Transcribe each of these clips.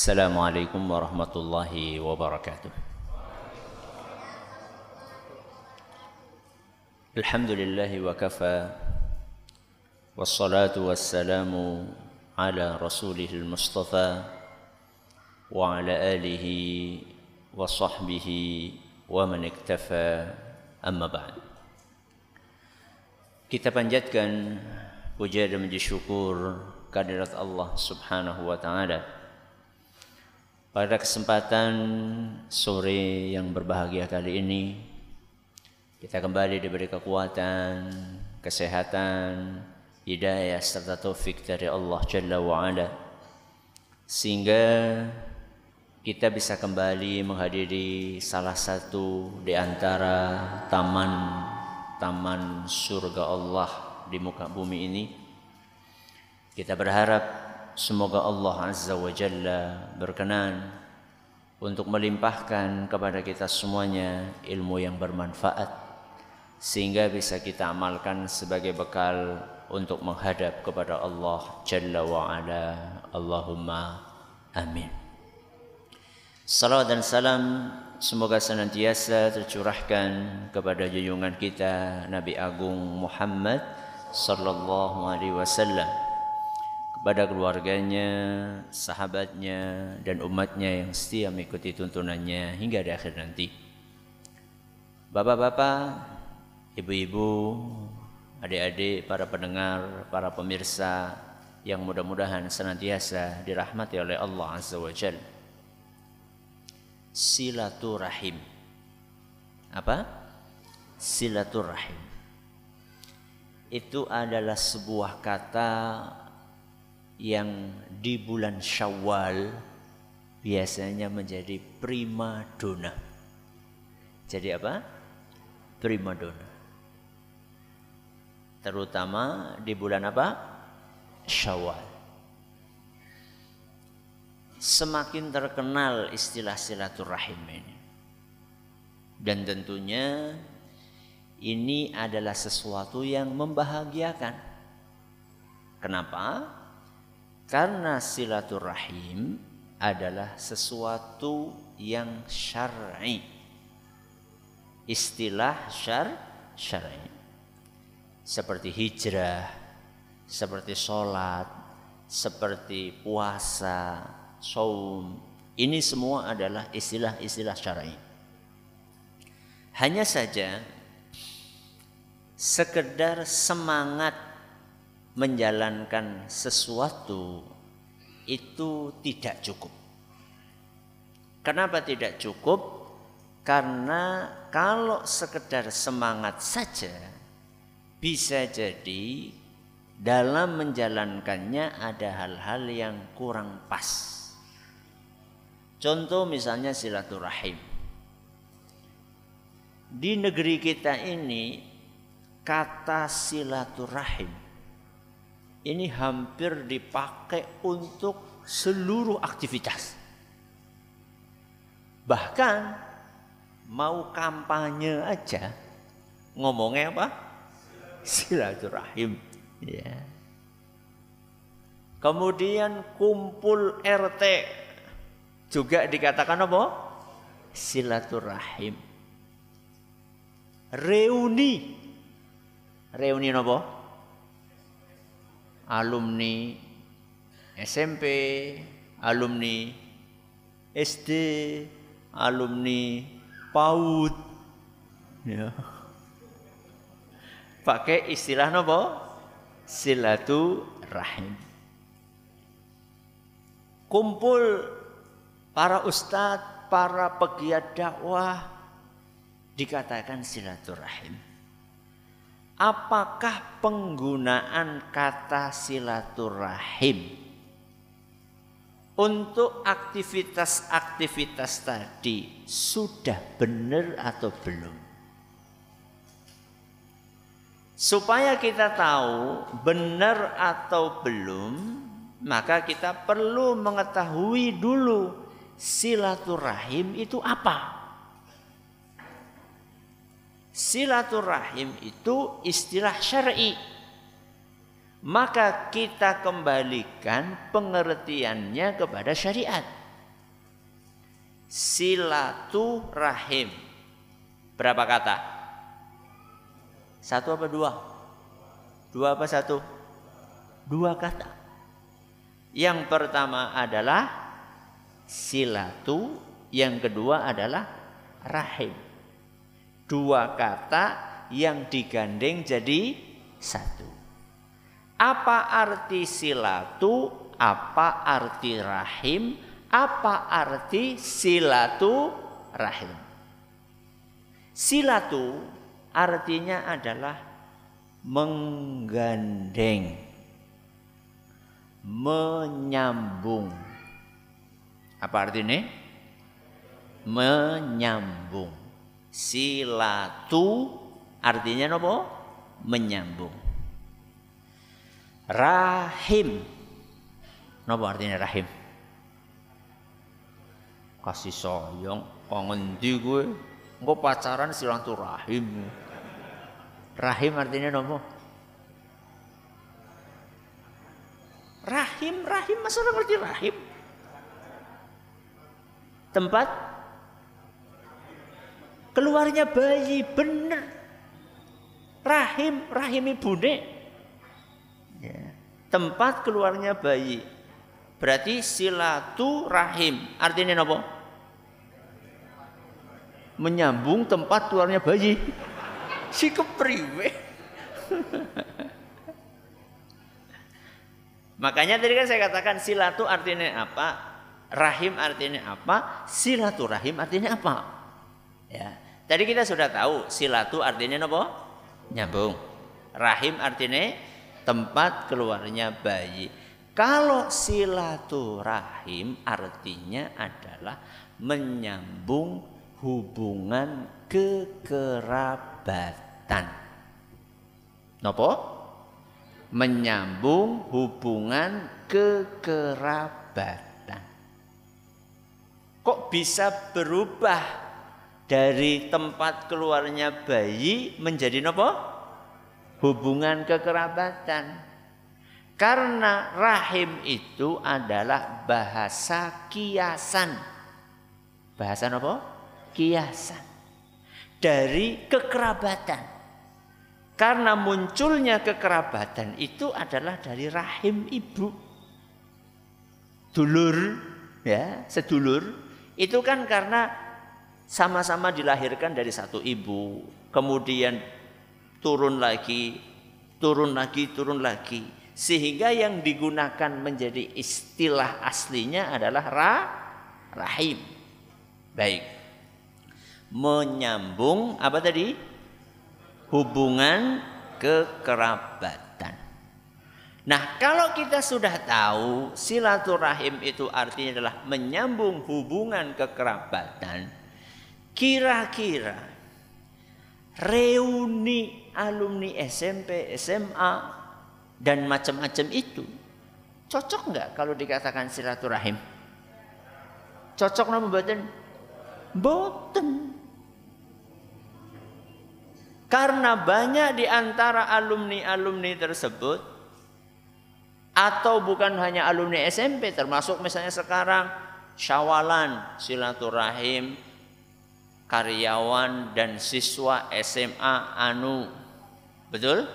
Assalamualaikum warahmatullahi wabarakatuh. Alhamdulillahi wa kafa, wassalatu wassalamu ala rasulihil mustafa wa ala alihi wa sahbihi wa man iktafa, amma ba'd. Kita panjatkan puja dan puji syukur kehadirat Allah subhanahu wa ta'ala. Pada kesempatan sore yang berbahagia kali ini, kita kembali diberi kekuatan, kesehatan, hidayah serta taufik dari Allah Jalla wa'ala, sehingga kita bisa kembali menghadiri salah satu di antara taman surga Allah di muka bumi ini. Kita berharap semoga Allah Azza wa Jalla berkenan untuk melimpahkan kepada kita semuanya ilmu yang bermanfaat, sehingga bisa kita amalkan sebagai bekal untuk menghadap kepada Allah Jalla wa'ala. Allahumma amin. Salawat dan salam semoga senantiasa tercurahkan kepada junjungan kita Nabi Agung Muhammad sallallahu alaihi wasallam, kepada keluarganya, sahabatnya, dan umatnya yang setia mengikuti tuntunannya hingga di akhir nanti. Bapak-bapak, ibu-ibu, adik-adik, para pendengar, para pemirsa yang mudah-mudahan senantiasa dirahmati oleh Allah Azza wa Jalla. Silaturahim. Apa? Silaturahim. Itu adalah sebuah kata yang di bulan Syawal biasanya menjadi prima dona. Jadi apa? Prima dona. Terutama di bulan apa? Syawal. Semakin terkenal istilah silaturahim ini. Dan tentunya ini adalah sesuatu yang membahagiakan. Kenapa? Karena silaturahim adalah sesuatu yang syar'i. Istilah syar'i. Seperti hijrah, seperti sholat, seperti puasa, saum. Ini semua adalah istilah-istilah syar'i. Hanya saja sekedar semangat menjalankan sesuatu itu tidak cukup. Kenapa tidak cukup? Karena kalau sekedar semangat saja, bisa jadi dalam menjalankannya ada hal-hal yang kurang pas. Contoh misalnya silaturahim. Di negeri kita ini kata silaturahim ini hampir dipakai untuk seluruh aktivitas. Bahkan mau kampanye aja ngomongnya apa? Silaturahim. Ya. Kemudian kumpul RT juga dikatakan apa? Silaturahim. Reuni apa? Alumni SMP, alumni SD, alumni PAUD, ya. Pakai istilah apa? Silaturahim. Kumpul para ustadz, para pegiat dakwah, dikatakan silaturahim. Apakah penggunaan kata silaturahim untuk aktivitas-aktivitas tadi sudah benar atau belum? Supaya kita tahu benar atau belum, maka kita perlu mengetahui dulu silaturahim itu apa. Silaturahim itu istilah syar'i. Maka kita kembalikan pengertiannya kepada syariat. silaturahim. Berapa kata? Satu apa dua? Dua apa satu? Dua kata. Yang pertama adalah silatu, yang kedua adalah rahim. Dua kata yang digandeng jadi satu. Apa arti silatu? Apa arti rahim? Apa arti silatu rahim? Silatu artinya adalah menggandeng, menyambung. Apa artinya? Menyambung. Silatu artinya apa? Menyambung. Rahim. Apa artinya rahim? Kasih sayang, pangendi gue, engko pacaran silaturahim. Rahim artinya apa? Rahim, masa orang ngerti rahim? Tempat keluarnya bayi, bener. Rahim ibune. Ya. Tempat keluarnya bayi. Berarti silaturahim artinya apa? Menyambung tempat keluarnya bayi. Si kepriwe. Makanya tadi kan saya katakan silatu artinya apa, rahim artinya apa, silaturahim artinya apa. Ya, tadi kita sudah tahu silatu artinya apa? Nyambung. Rahim artinya tempat keluarnya bayi. Kalau silaturahim artinya adalah menyambung hubungan kekerabatan. Nopo? Menyambung hubungan kekerabatan. Kok bisa berubah dari tempat keluarnya bayi menjadi nopo? Hubungan kekerabatan. Karena rahim itu adalah bahasa kiasan. Bahasa apa? Kiasan dari kekerabatan. Karena munculnya kekerabatan itu adalah dari rahim ibu. Dulur, ya, sedulur. Itu kan karena sama-sama dilahirkan dari satu ibu. Kemudian turun lagi. Sehingga yang digunakan menjadi istilah aslinya adalah rahim. Baik. Menyambung apa tadi? Hubungan kekerabatan. Nah, kalau kita sudah tahu silaturahim itu artinya adalah menyambung hubungan kekerabatan, kira-kira reuni alumni SMP, SMA dan macam-macam itu cocok nggak kalau dikatakan silaturahim? Cocok nama mboten? Mboten. Karena banyak di antara alumni-alumni tersebut, atau bukan hanya alumni SMP, termasuk misalnya sekarang syawalan silaturahim karyawan dan siswa SMA anu, betul?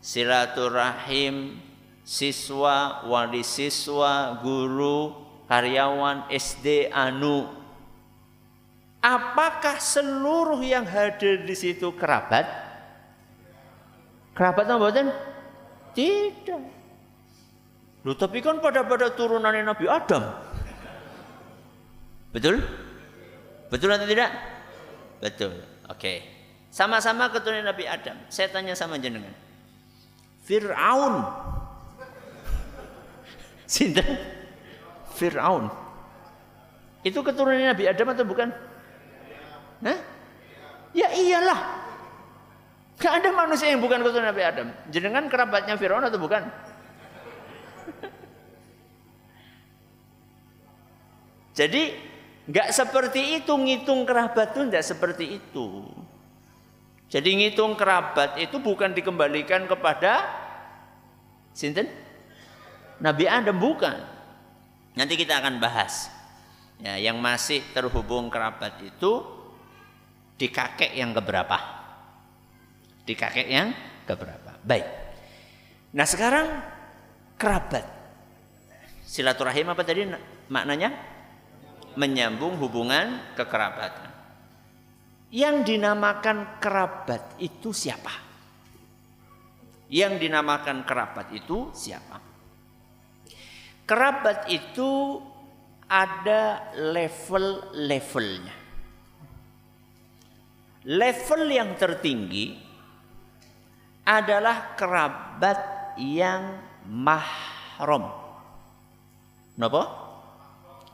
Silaturahim siswa, wali siswa, guru, karyawan SD anu. Apakah seluruh yang hadir di situ kerabat? Kerabat apa mboten? Tidak. Loh, tapi kan pada turunan Nabi Adam. Betul? Betul atau tidak? Betul. Oke. Sama-sama keturunan Nabi Adam. Saya tanya sama jenengan. Fir'aun. Sinten? Fir'aun. Itu keturunan Nabi Adam atau bukan? Hah? Ya iyalah. Gak ada manusia yang bukan keturunan Nabi Adam. Jenengan kerabatnya Fir'aun atau bukan? Jadi gak seperti itu ngitung kerabat itu, gak seperti itu. Jadi ngitung kerabat itu bukan dikembalikan kepada sinten? Nabi Adam, bukan. Nanti kita akan bahas. Ya, yang masih terhubung kerabat itu di kakek yang keberapa? Di kakek yang keberapa? Baik. Nah sekarang kerabat. Silaturahim apa tadi maknanya? Menyambung hubungan kekerabatan. Yang dinamakan kerabat itu siapa? Yang dinamakan kerabat itu siapa? Kerabat itu ada level-levelnya. Level yang tertinggi adalah kerabat yang mahram. Napa?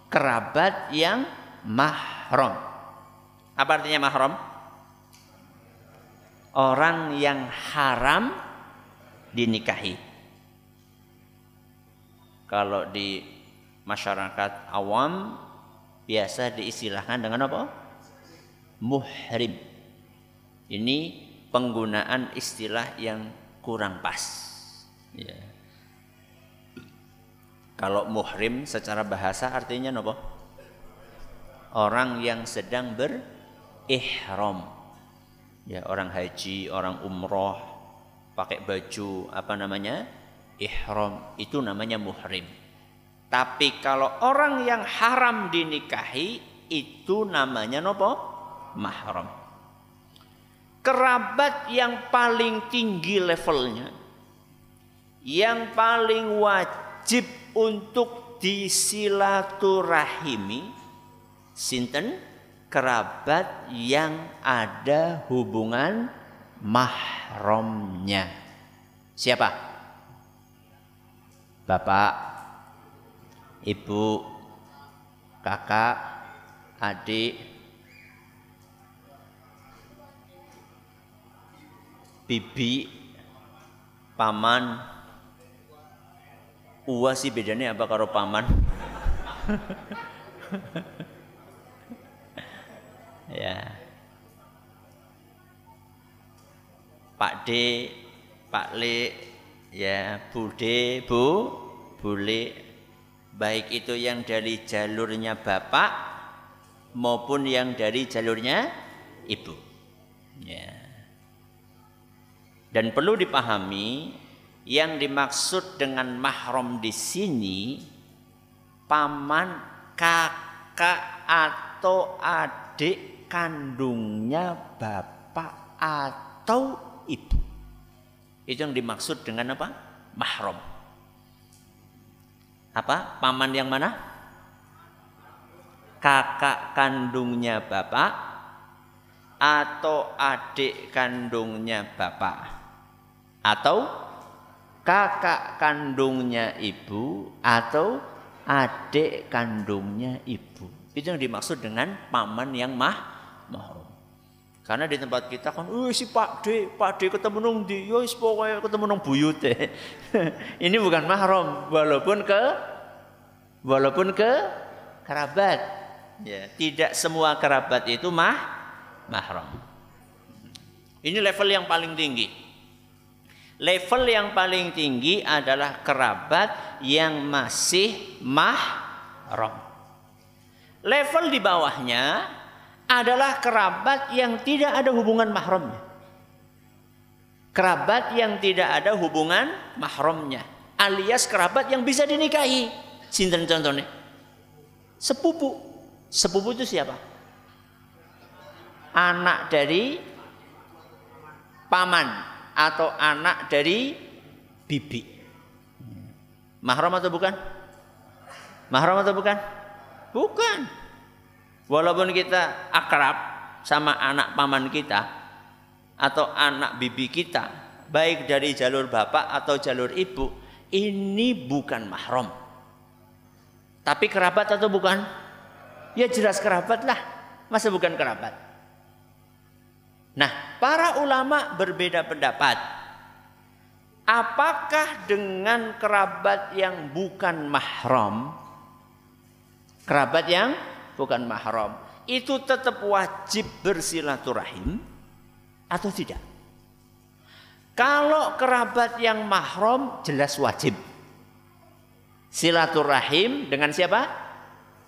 Kerabat yang mahram. Apa artinya mahram? Orang yang haram dinikahi. Kalau di masyarakat awam biasa diistilahkan dengan apa? Muhrim. Ini penggunaan istilah yang kurang pas. Ya. Kalau muhrim secara bahasa artinya apa? Orang yang sedang berihram. Ya, orang haji, orang umroh, pakai baju apa namanya? Ihram, itu namanya muhrim. Tapi kalau orang yang haram dinikahi itu namanya apa? Mahram. Kerabat yang paling tinggi levelnya, yang paling wajib untuk disilaturahimi, sinten? Kerabat yang ada hubungan mahramnya. Siapa? Bapak, ibu, kakak, adik, bibi, paman. Uwa sih bedanya apa karo paman? Ya. Pak D, Pak Le, ya, Bude, Bu, Bule, baik itu yang dari jalurnya bapak maupun yang dari jalurnya ibu. Ya. Dan perlu dipahami, yang dimaksud dengan mahram di sini paman, kakak atau adik kandungnya bapak atau ibu. Itu yang dimaksud dengan apa? Mahram. Apa? Paman yang mana? Kakak kandungnya bapak atau adik kandungnya bapak atau kakak kandungnya ibu atau adik kandungnya ibu. Itu yang dimaksud dengan paman yang mahram. Karena di tempat kita kan, si Pak D ketemu nang ndi? Ya wis pokoke ketemu nang buyute. Ini bukan mahram, walaupun ke kerabat. Ya, tidak semua kerabat itu mahram. Ini level yang paling tinggi. Level yang paling tinggi adalah kerabat yang masih mahram. Level di bawahnya adalah kerabat yang tidak ada hubungan mahramnya. Kerabat yang tidak ada hubungan mahramnya, alias kerabat yang bisa dinikahi. Sinten contohnya? Sepupu. Sepupu itu siapa? Anak dari paman atau anak dari bibi. Mahram atau bukan? Mahram atau bukan? Bukan. Walaupun kita akrab sama anak paman kita atau anak bibi kita, baik dari jalur bapak atau jalur ibu, ini bukan mahram. Tapi kerabat atau bukan? Ya jelas kerabat lah. Masa bukan kerabat? Nah, para ulama berbeda pendapat. Apakah dengan kerabat yang bukan mahram, kerabat yang bukan mahram, itu tetap wajib bersilaturahim atau tidak? Kalau kerabat yang mahram jelas wajib silaturahim dengan siapa?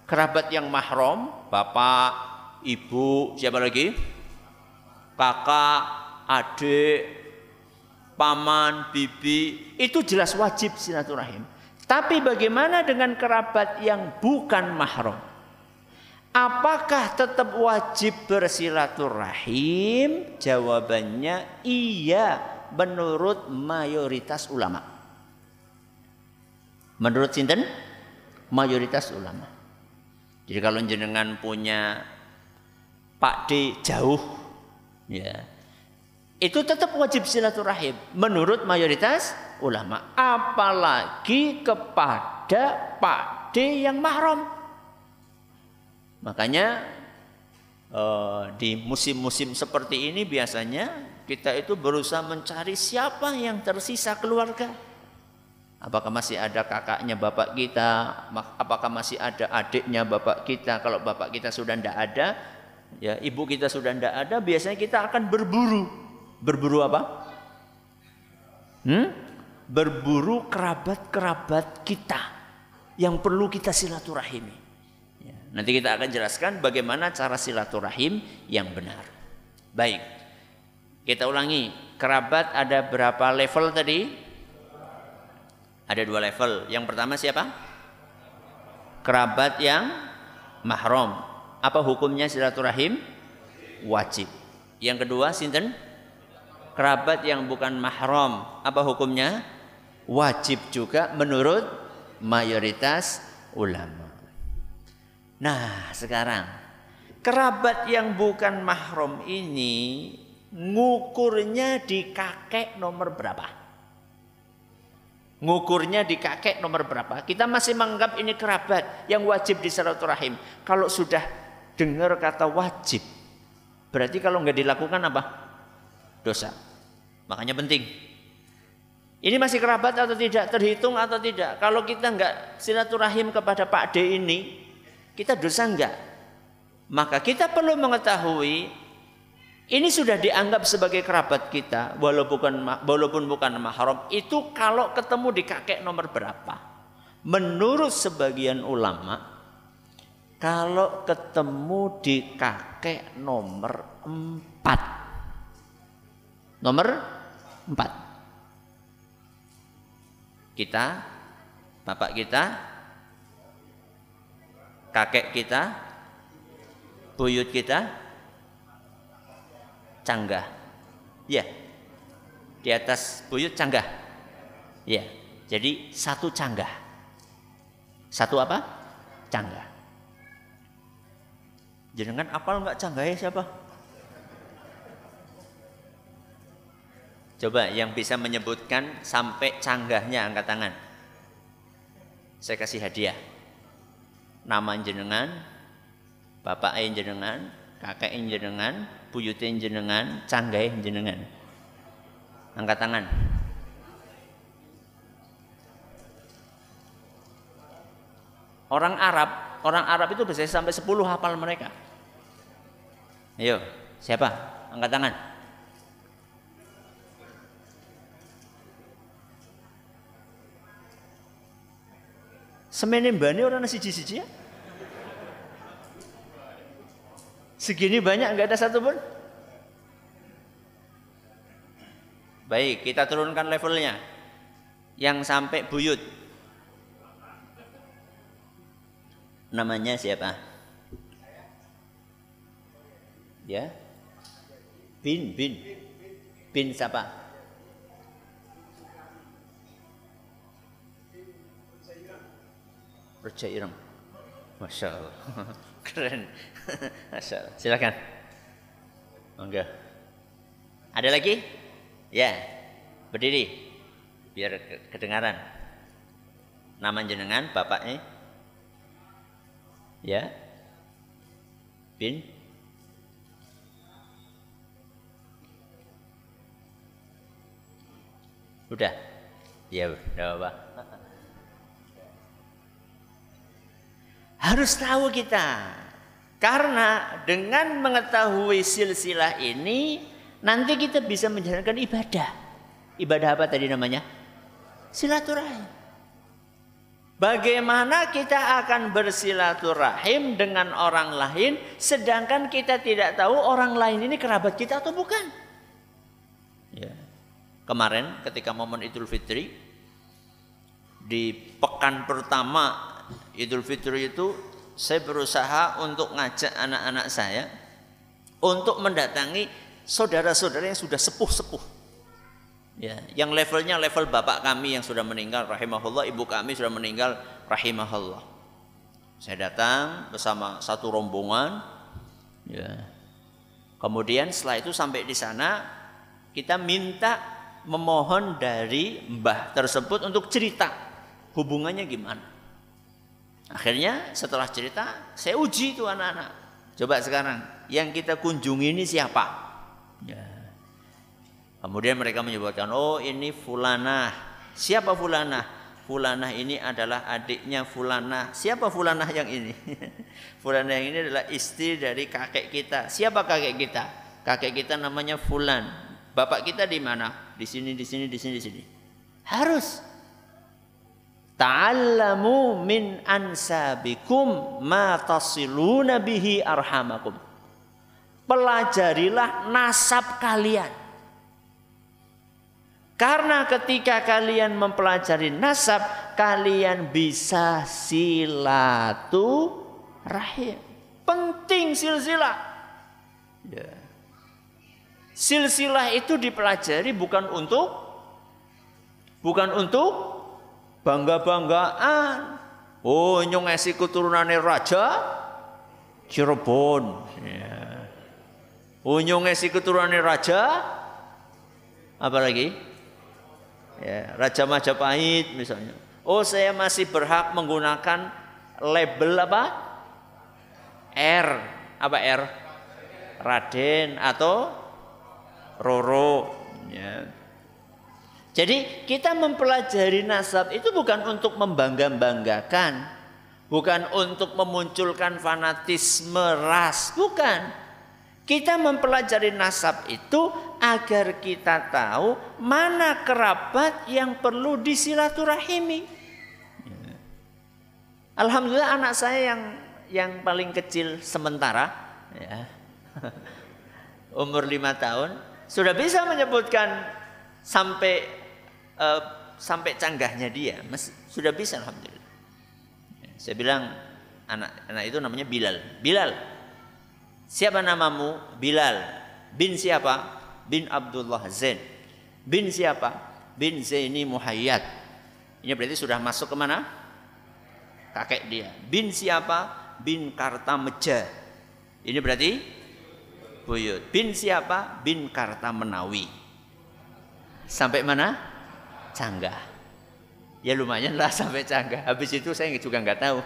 Kerabat yang mahram, bapak, ibu, siapa lagi? Kakak, adik, paman, bibi, itu jelas wajib silaturahim. Tapi bagaimana dengan kerabat yang bukan mahram? Apakah tetap wajib bersilaturahim? Jawabannya iya menurut mayoritas ulama. Menurut sinten? Mayoritas ulama. Jadi kalau jenengan punya Pak D jauh, ya, itu tetap wajib silaturahim menurut mayoritas ulama. Apalagi kepada Pak D yang mahram. Makanya di musim-musim seperti ini biasanya kita itu berusaha mencari siapa yang tersisa keluarga. Apakah masih ada kakaknya bapak kita? Apakah masih ada adiknya bapak kita? Kalau bapak kita sudah tidak ada, ya ibu kita sudah tidak ada, biasanya kita akan berburu. Berburu apa? Berburu kerabat-kerabat kita yang perlu kita silaturahimi. Ya, nanti kita akan jelaskan bagaimana cara silaturahim yang benar. Baik, kita ulangi. Kerabat ada berapa level tadi? Ada 2 level. Yang pertama siapa? Kerabat yang mahram. Apa hukumnya silaturahim? Wajib. Yang kedua sinten? Kerabat yang bukan mahram. Apa hukumnya? Wajib juga menurut mayoritas ulama. Nah, sekarang kerabat yang bukan mahram ini ngukurnya di kakek nomor berapa? Ngukurnya di kakek nomor berapa? Kita masih menganggap ini kerabat yang wajib disilaturahim. Kalau sudah dengar kata wajib, berarti kalau nggak dilakukan apa? Dosa. Makanya penting. Ini masih kerabat atau tidak? Terhitung atau tidak? Kalau kita nggak silaturahim kepada Pak D ini, kita dosa nggak? Maka kita perlu mengetahui ini sudah dianggap sebagai kerabat kita, walaupun bukan mahram. Itu kalau ketemu di kakek nomor berapa? Menurut sebagian ulama, kalau ketemu di kakek nomor 4. Nomor 4. Kita, bapak kita, kakek kita, buyut kita, canggah, ya, di atas buyut canggah, ya. Jadi 1 canggah, 1 apa? Canggah. Jenengan apal nggak canggahnya siapa? Coba yang bisa menyebutkan sampai canggahnya angkat tangan. Saya kasih hadiah. Nama jenengan, bapak jenengan, kakek jenengan, buyutin jenengan, canggai jenengan. Angkat tangan. Orang Arab itu bisa sampai 10 hafal mereka. Ayo, siapa? Angkat tangan. Semene mbane orang siji-siji ya? Segini banyak nggak ada satupun? Baik, kita turunkan levelnya. Yang sampai buyut. Namanya siapa? Ya? Bin siapa? Raja Ireng. Masya Allah. Keren. Masya Allah. Silakan. Monggo. Ada lagi? Ya. Berdiri. Biar kedengaran. Nama jenengan, bapaknya. Ya. Bin. Udah. Ya, udah apa? Harus tahu kita. Karena dengan mengetahui silsilah ini, nanti kita bisa menjalankan ibadah. Ibadah apa tadi namanya? Silaturahim. Bagaimana kita akan bersilaturahim dengan orang lain sedangkan kita tidak tahu orang lain ini kerabat kita atau bukan? Ya. Kemarin ketika momen Idul Fitri, di pekan pertama Idul Fitri itu saya berusaha untuk ngajak anak-anak saya untuk mendatangi saudara-saudara yang sudah sepuh-sepuh. Ya, yang levelnya level bapak kami yang sudah meninggal rahimahullah, ibu kami sudah meninggal rahimahullah. Saya datang bersama satu rombongan. Ya. Kemudian setelah itu sampai di sana kita minta memohon dari mbah tersebut untuk cerita hubungannya gimana. Akhirnya setelah cerita saya uji tuh anak-anak. Coba sekarang yang kita kunjungi ini siapa? Ya. Kemudian mereka menyebutkan, oh ini Fulanah. Siapa Fulanah? Fulanah ini adalah adiknya Fulanah. Siapa Fulanah yang ini? Fulanah yang ini adalah istri dari kakek kita. Siapa kakek kita? Kakek kita namanya Fulan. Bapak kita di mana? Di sini, di sini, di sini, di sini. Harus. Ta'allamu min ansabikum ma tasiluna bihi arhamakum. Pelajarilah nasab kalian. Karena ketika kalian mempelajari nasab, kalian bisa silaturahim. Penting silsilah. Ya. Silsilah itu dipelajari bukan untuk bangga-banggaan. Oh, nyong esi keturunannya raja Cirebon. Ya. Oh, nyong esi keturunannya raja apa lagi? Ya, Raja Majapahit misalnya. Oh, saya masih berhak menggunakan label apa? R. Apa R? Raden atau Roro. Ya. Jadi kita mempelajari nasab itu bukan untuk membangga-banggakan, bukan untuk memunculkan fanatisme ras, bukan. Kita mempelajari nasab itu agar kita tahu mana kerabat yang perlu disilaturahimi. Alhamdulillah anak saya yang paling kecil sementara, ya, umur 5 tahun, sudah bisa menyebutkan sampai canggahnya dia, sudah bisa alhamdulillah. Saya bilang anak itu namanya Bilal. Bilal. Siapa namamu? Bilal. Bin siapa? Bin Abdullah Zain. Bin siapa? Bin Zaini Muhayyad. Ini berarti sudah masuk ke mana? Kakek dia. Bin siapa? Bin Kartameja. Ini berarti buyut. Bin siapa? Bin Kartamenawi. Sampai mana? Canggah. Ya lumayan lah sampai Canggah. Habis itu saya juga nggak tahu.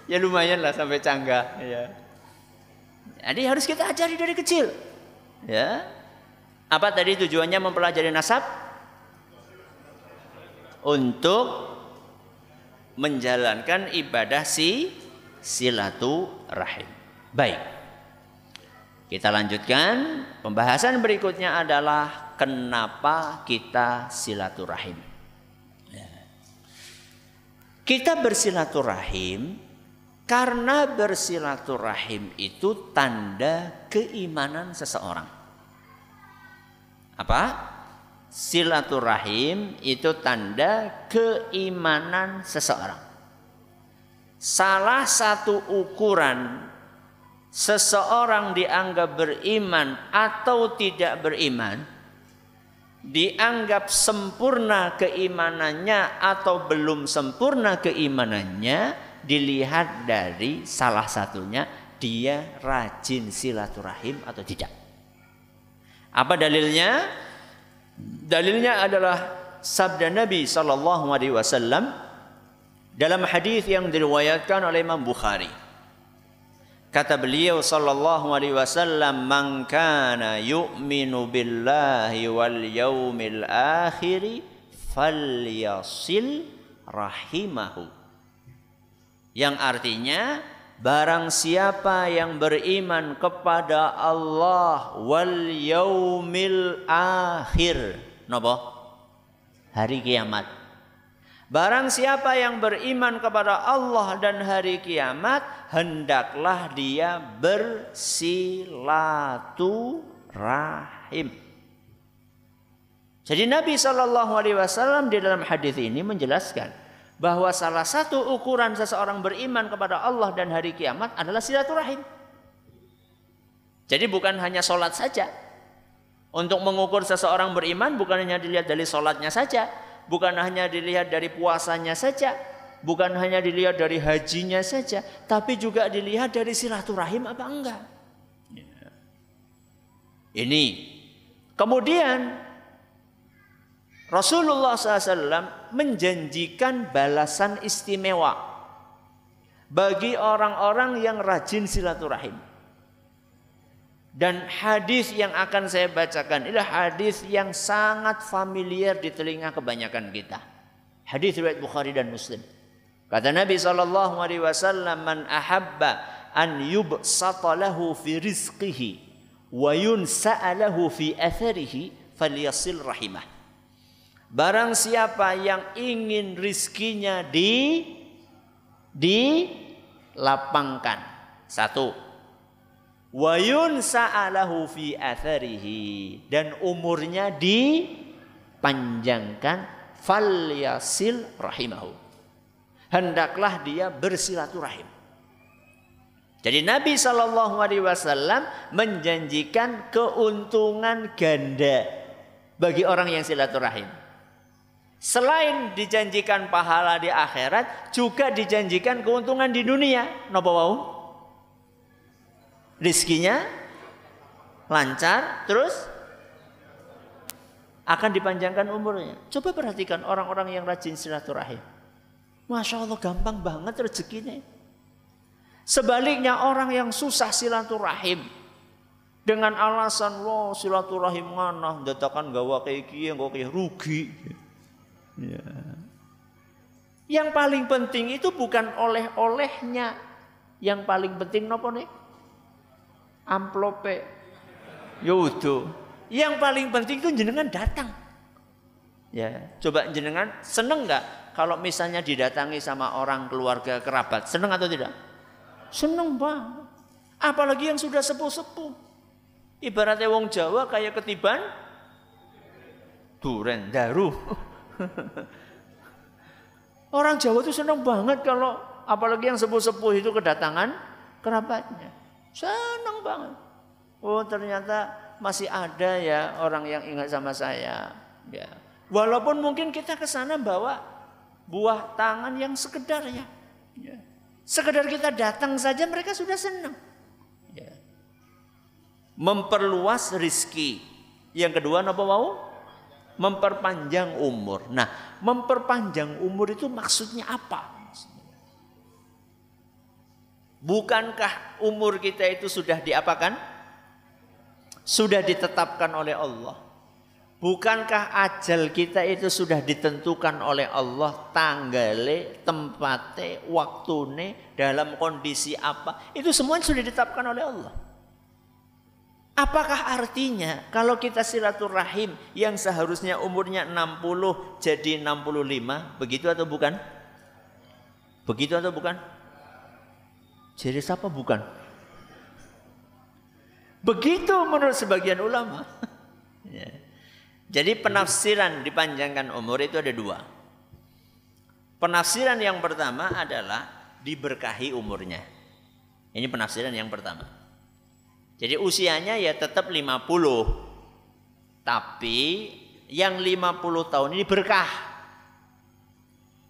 Ya lumayan lah sampai Canggah. Ya. Jadi harus kita ajari dari kecil. Ya. Apa tadi tujuannya mempelajari nasab? Untuk menjalankan ibadah silaturahim. Baik. Kita lanjutkan. Pembahasan berikutnya adalah kenapa kita silaturahim. Ya. Kita bersilaturahim karena bersilaturahim itu tanda keimanan seseorang. Apa? Silaturahim itu tanda keimanan seseorang. Salah satu ukuran seseorang dianggap beriman atau tidak beriman, dianggap sempurna keimanannya atau belum sempurna keimanannya, dilihat dari salah satunya dia rajin silaturahim atau tidak. Apa dalilnya? Dalilnya adalah sabda Nabi SAW dalam hadis yang diriwayatkan oleh Imam Bukhari. Kata beliau SAW, "Man kana yu'minu billahi wal yaumil akhir falyasil rahimahu." Yang artinya barang siapa yang beriman kepada Allah wal yaumil akhir, napa? Hari kiamat. Barang siapa yang beriman kepada Allah dan hari kiamat, hendaklah dia bersilaturahim. Jadi Nabi SAW di dalam hadis ini menjelaskan bahwa salah satu ukuran seseorang beriman kepada Allah dan hari kiamat adalah silaturahim. Jadi bukan hanya sholat saja. Untuk mengukur seseorang beriman bukan hanya dilihat dari sholatnya saja, bukan hanya dilihat dari puasanya saja, bukan hanya dilihat dari hajinya saja, tapi juga dilihat dari silaturahim apa enggak. Ini. Kemudian Rasulullah SAW menjanjikan balasan istimewa bagi orang-orang yang rajin silaturahim. Dan hadis yang akan saya bacakan adalah hadis yang sangat familiar di telinga kebanyakan kita. Hadis riwayat Bukhari dan Muslim. Kata Nabi SAW, "Man ahabba an yubsata lahu fi rizqihi wa yunsa'a lahu fi atharihi falyasil rahimah." Barang siapa yang ingin rizkinya dilapangkan. Satu. Wayun sa'alahu fi atharihi, dan umurnya dipanjangkan, falyasil rahimahu, hendaklah dia bersilaturahim. Jadi Nabi SAW menjanjikan keuntungan ganda bagi orang yang silaturahim. Selain dijanjikan pahala di akhirat, juga dijanjikan keuntungan di dunia. Napa wau? Rizkinya lancar, terus akan dipanjangkan umurnya. Coba perhatikan orang-orang yang rajin silaturahim. Masya Allah, gampang banget rezekinya. Sebaliknya orang yang susah silaturahim dengan alasan wah silaturahim mana datakan gawa kayak kiye kok kayak rugi. Ya. Yang paling penting itu bukan oleh-olehnya. Yang paling penting nopo nih? Amplope. Yaudah. Yang paling penting itu jenengan datang. Ya, coba jenengan seneng nggak kalau misalnya didatangi sama orang keluarga kerabat? Seneng atau tidak? Seneng banget. Apalagi yang sudah sepuh-sepuh. Ibaratnya wong Jawa kayak ketiban duren daru. Orang Jawa itu seneng banget kalau apalagi yang sepuh-sepuh itu kedatangan kerabatnya. Senang banget. Oh ternyata masih ada ya orang yang ingat sama saya. Ya. Walaupun mungkin kita ke sana bawa buah tangan yang sekedar ya. Ya. Sekedar kita datang saja mereka sudah senang. Ya. Memperluas rizki. Yang kedua apa mau? Memperpanjang umur. Nah, memperpanjang umur itu maksudnya apa? Bukankah umur kita itu sudah diapakan? Sudah ditetapkan oleh Allah. Bukankah ajal kita itu sudah ditentukan oleh Allah, tanggale, tempate, waktune, dalam kondisi apa? Itu semua sudah ditetapkan oleh Allah. Apakah artinya kalau kita silaturahim yang seharusnya umurnya 60 jadi 65, begitu atau bukan? Begitu atau bukan? Jadi siapa bukan? Begitu menurut sebagian ulama. Ya. Jadi penafsiran dipanjangkan umur itu ada dua. Penafsiran yang pertama adalah diberkahi umurnya. Ini penafsiran yang pertama. Jadi usianya ya tetap 50. Tapi yang 50 tahun ini berkah.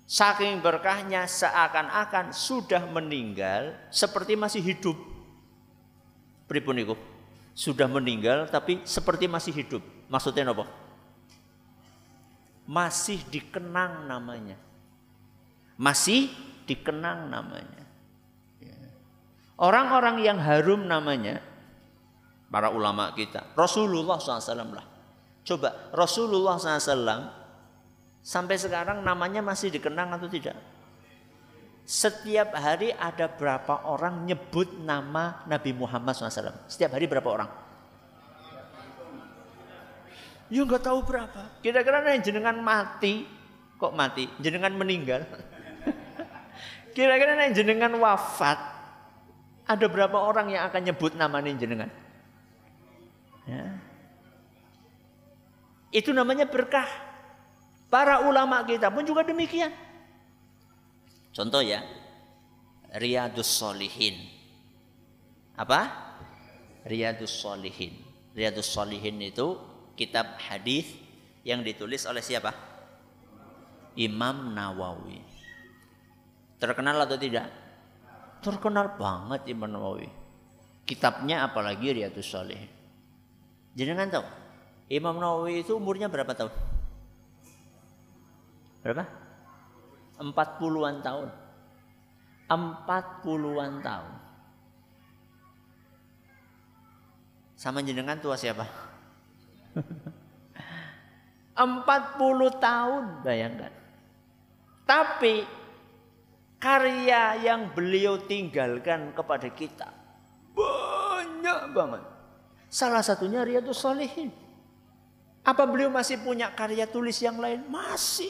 Saking berkahnya seakan-akan sudah meninggal seperti masih hidup. Pripun iku? Sudah meninggal tapi seperti masih hidup. Maksudnya apa? Masih dikenang namanya. Masih dikenang namanya. Orang-orang yang harum namanya, para ulama kita, Rasulullah SAW lah. Coba Rasulullah SAW sampai sekarang namanya masih dikenang atau tidak? Setiap hari ada berapa orang nyebut nama Nabi Muhammad SAW? Setiap hari berapa orang? Ya nggak tahu berapa. Kira-kira yang jenengan mati Kok mati? Jenengan meninggal. Kira-kira nek jenengan wafat, ada berapa orang yang akan nyebut namanya jenengan? Ya. Itu namanya berkah. Para ulama kita pun juga demikian. Contoh ya, Riyadus Shalihin. Apa? Riyadus Shalihin. Riyadus Shalihin itu kitab hadis yang ditulis oleh siapa? Imam Nawawi. Terkenal atau tidak? Terkenal banget Imam Nawawi. Kitabnya apalagi Riyadus Shalihin. Jangan tahu, Imam Nawawi itu umurnya berapa tahun? Berapa? 40-an tahun. 40-an tahun. Sama jenengan tua siapa? 40 tahun, bayangkan. Tapi karya yang beliau tinggalkan kepada kita banyak banget. Salah satunya Riyadus Shalihin. Apa beliau masih punya karya tulis yang lain? Masih.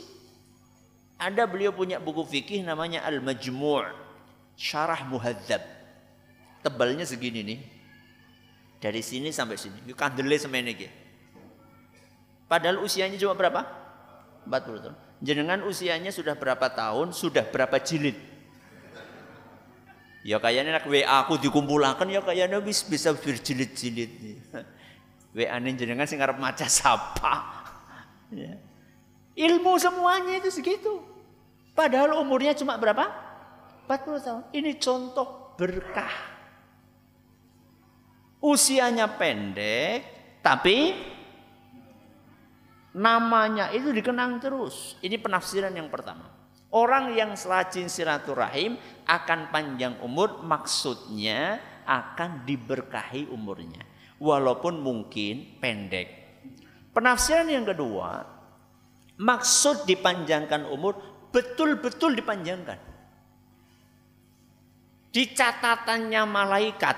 Ada beliau punya buku fikih namanya Al-Majmu' Syarah Muhadzab. Tebalnya segini nih. Dari sini sampai sini. Ini kandele semene iki. Padahal usianya cuma berapa? 40 tahun. Jenengan usianya sudah berapa tahun? Sudah berapa jilid? Ya kayaknya nak WA aku dikumpulakan ya kayaknya bisa berjilid-jilid. WA ini jenengan sing ngarep maca sapa. Ya. Ilmu semuanya itu segitu. Padahal umurnya cuma berapa? 40 tahun. Ini contoh berkah. Usianya pendek, tapi namanya itu dikenang terus. Ini penafsiran yang pertama. Orang yang rajin silaturahim akan panjang umur, maksudnya akan diberkahi umurnya. Walaupun mungkin pendek. Penafsiran yang kedua, maksud dipanjangkan umur betul-betul dipanjangkan. Di catatannya malaikat,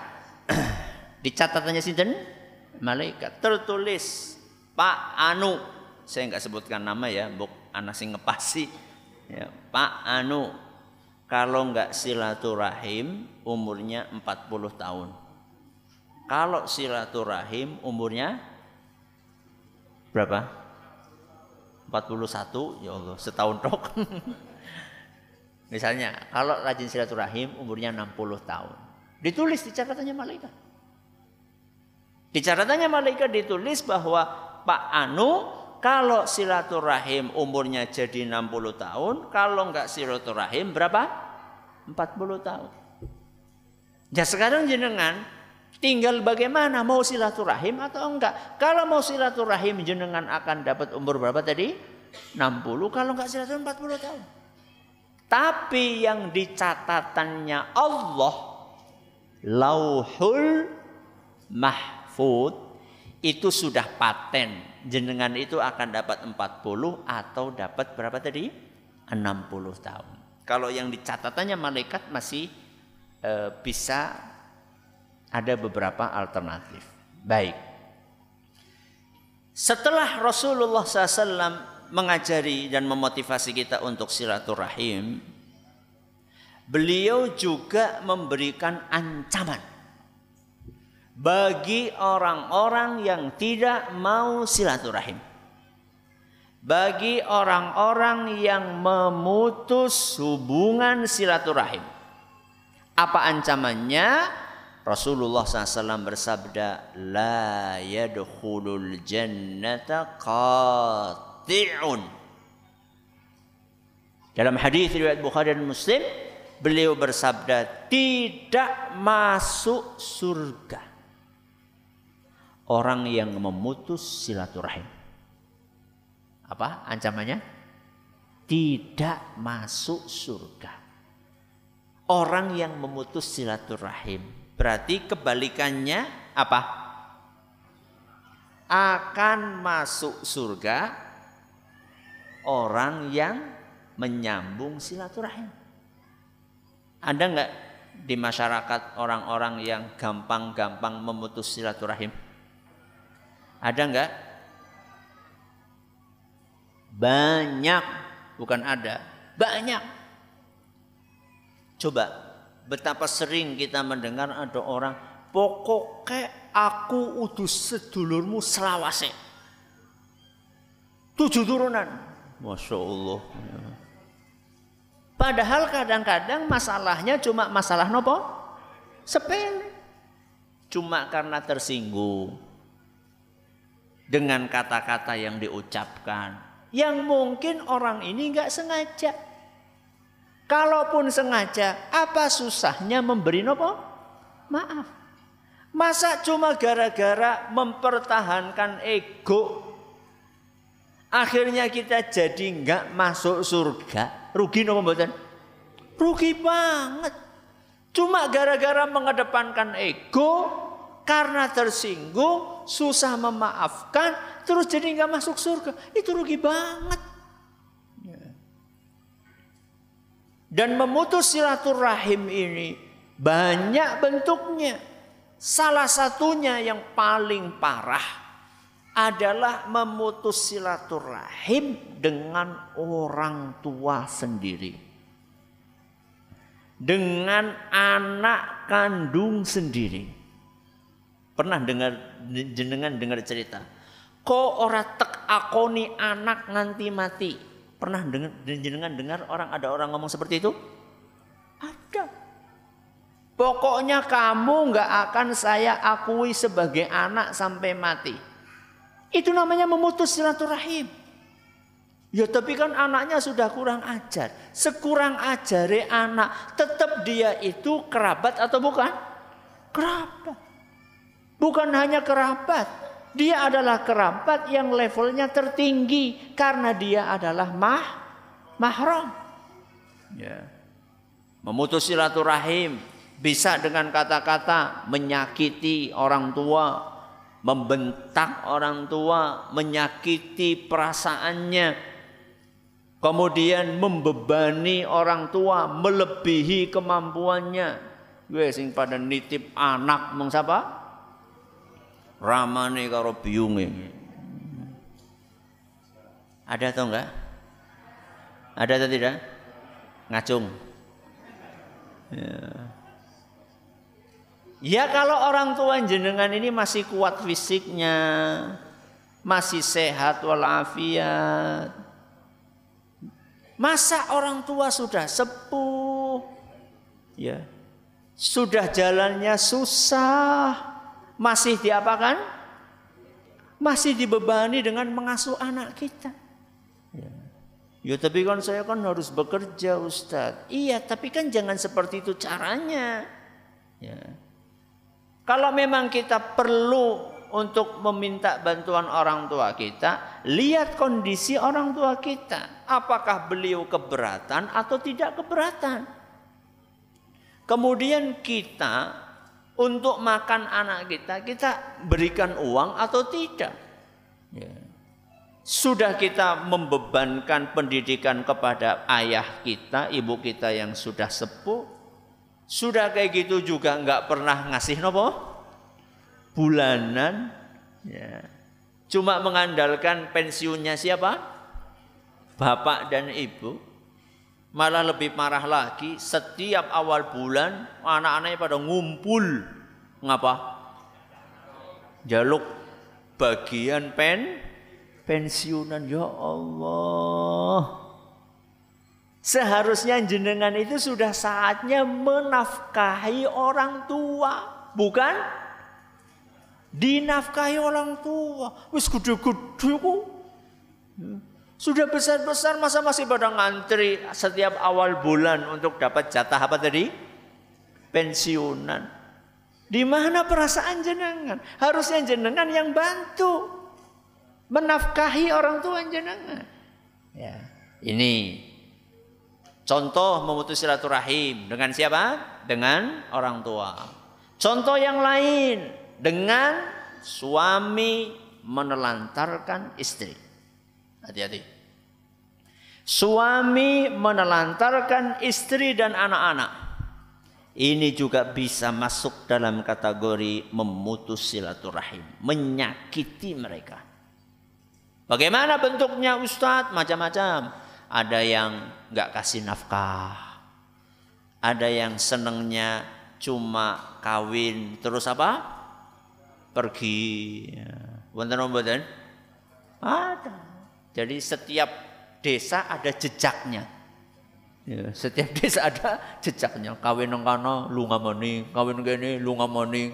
di catatannya sinten? Malaikat tertulis Pak Anu, saya nggak sebutkan nama ya, buk anak sing ngepasi. Ya, Pak Anu, kalau nggak silaturahim umurnya 40 tahun. Kalau silaturahim umurnya berapa? 41, ya Allah, setahun tok. Misalnya, kalau rajin silaturahim umurnya 60 tahun. Ditulis di catatannya malaikat. Di catatannya malaikat ditulis bahwa Pak Anu kalau silaturahim umurnya jadi 60 tahun, kalau enggak silaturahim berapa? 40 tahun. Ya sekarang jenengan tinggal bagaimana, mau silaturahim atau enggak. Kalau mau silaturahim jenengan akan dapat umur berapa tadi? 60, kalau enggak silaturahim 40 tahun. Tapi yang di catatannya Allah, Lauhul Mahfud, itu sudah paten. Jenengan itu akan dapat 40 atau dapat berapa tadi? 60 tahun. Kalau yang di catatannya malaikat masih bisa ada beberapa alternatif. Baik. Setelah Rasulullah SAW mengajari dan memotivasi kita untuk silaturahim, beliau juga memberikan ancaman bagi orang-orang yang tidak mau silaturahim, bagi orang-orang yang memutus hubungan silaturahim. Apa ancamannya? Rasulullah SAW bersabda, la yadkhulul jannata qati'un. Dalam hadis riwayat Bukhari dan Muslim, beliau bersabda, tidak masuk surga orang yang memutus silaturahim. Apa ancamannya? Tidak masuk surga orang yang memutus silaturahim. Berarti kebalikannya apa? Akan masuk surga orang yang menyambung silaturahim. Ada enggak di masyarakat orang-orang yang gampang-gampang memutus silaturahim? Ada enggak? Banyak. bukan ada, banyak. Coba betapa sering kita mendengar ada orang, pokoknya aku udus sedulurmu selawase 7 turunan. Masya Allah. Padahal kadang-kadang masalahnya cuma masalah nopo? Sepele. Cuma karena tersinggung dengan kata-kata yang diucapkan, yang mungkin orang ini nggak sengaja. Kalaupun sengaja, apa susahnya memberi nopo? Maaf. Masa cuma gara-gara mempertahankan ego, akhirnya kita jadi nggak masuk surga? Rugi nopo mboten? Rugi banget. Cuma gara-gara mengedepankan ego, karena tersinggung, susah memaafkan, terus jadi nggak masuk surga. Itu rugi banget. Dan memutus silaturahim ini banyak bentuknya. Salah satunya yang paling parah adalah memutus silaturahim dengan orang tua sendiri. Dengan anak kandung sendiri. Pernah jenengan dengar cerita, kok ora tek akoni anak nganti mati? Pernah jenengan dengar ada orang ngomong seperti itu? Ada. Pokoknya kamu nggak akan saya akui sebagai anak sampai mati. Itu namanya memutus silaturahim. Ya tapi kan anaknya sudah kurang ajar. Sekurang ajare anak, tetap dia itu kerabat atau bukan? Kerabat. Bukan hanya kerabat, dia adalah kerabat yang levelnya tertinggi karena dia adalah mahram. Ya. Memutus silaturahim bisa dengan kata-kata menyakiti orang tua, membentak orang tua, menyakiti perasaannya, kemudian membebani orang tua melebihi kemampuannya. Gue sing pada nitip anak mong sapa? Ramane karo biyunge. Ada atau enggak? Ada atau tidak? Ngacung. Ya kalau orang tua jenengan ini masih kuat fisiknya, masih sehat walafiat. Masa orang tua sudah sepuh, ya, sudah jalannya susah, masih diapakan? Masih dibebani dengan mengasuh anak kita. Ya tapi kan saya kan harus bekerja Ustadz. Iya tapi kan jangan seperti itu caranya. Ya. Kalau memang kita perlu untuk meminta bantuan orang tua kita, lihat kondisi orang tua kita. Apakah beliau keberatan atau tidak keberatan. Kemudian kita untuk makan anak kita berikan uang atau tidak. Ya. Sudah kita membebankan pendidikan kepada ayah kita, ibu kita yang sudah sepuh. Sudah kayak gitu juga nggak pernah ngasih nopo? Bulanan. Ya. Cuma mengandalkan pensiunnya siapa? Bapak dan ibu. Malah lebih parah lagi, setiap awal bulan anak-anaknya pada ngumpul. Ngapa? Jaluk bagian pensiunan. Ya Allah. Seharusnya jenengan itu sudah saatnya menafkahi orang tua, bukan dinafkahi orang tua. Wis gede-gede kok. Sudah besar-besar masa masih pada ngantri setiap awal bulan untuk dapat jatah apa tadi? Pensiunan. Di mana perasaan jenengan? Harusnya jenengan yang bantu menafkahi orang tua jenengan. Ya, ini contoh memutus silaturahim dengan siapa? Dengan orang tua. Contoh yang lain dengan suami menelantarkan istri. Hati-hati. Suami menelantarkan istri dan anak-anak. Ini juga bisa masuk dalam kategori memutus silaturahim, menyakiti mereka. Bagaimana bentuknya Ustadz? Macam-macam. Ada yang nggak kasih nafkah. Ada yang senengnya cuma kawin terus apa? Pergi. Wonten mboten? Ada. Jadi setiap desa ada jejaknya. Ya, setiap desa ada jejaknya. Kawin nang kana lunga mani, kawin kene lunga mani,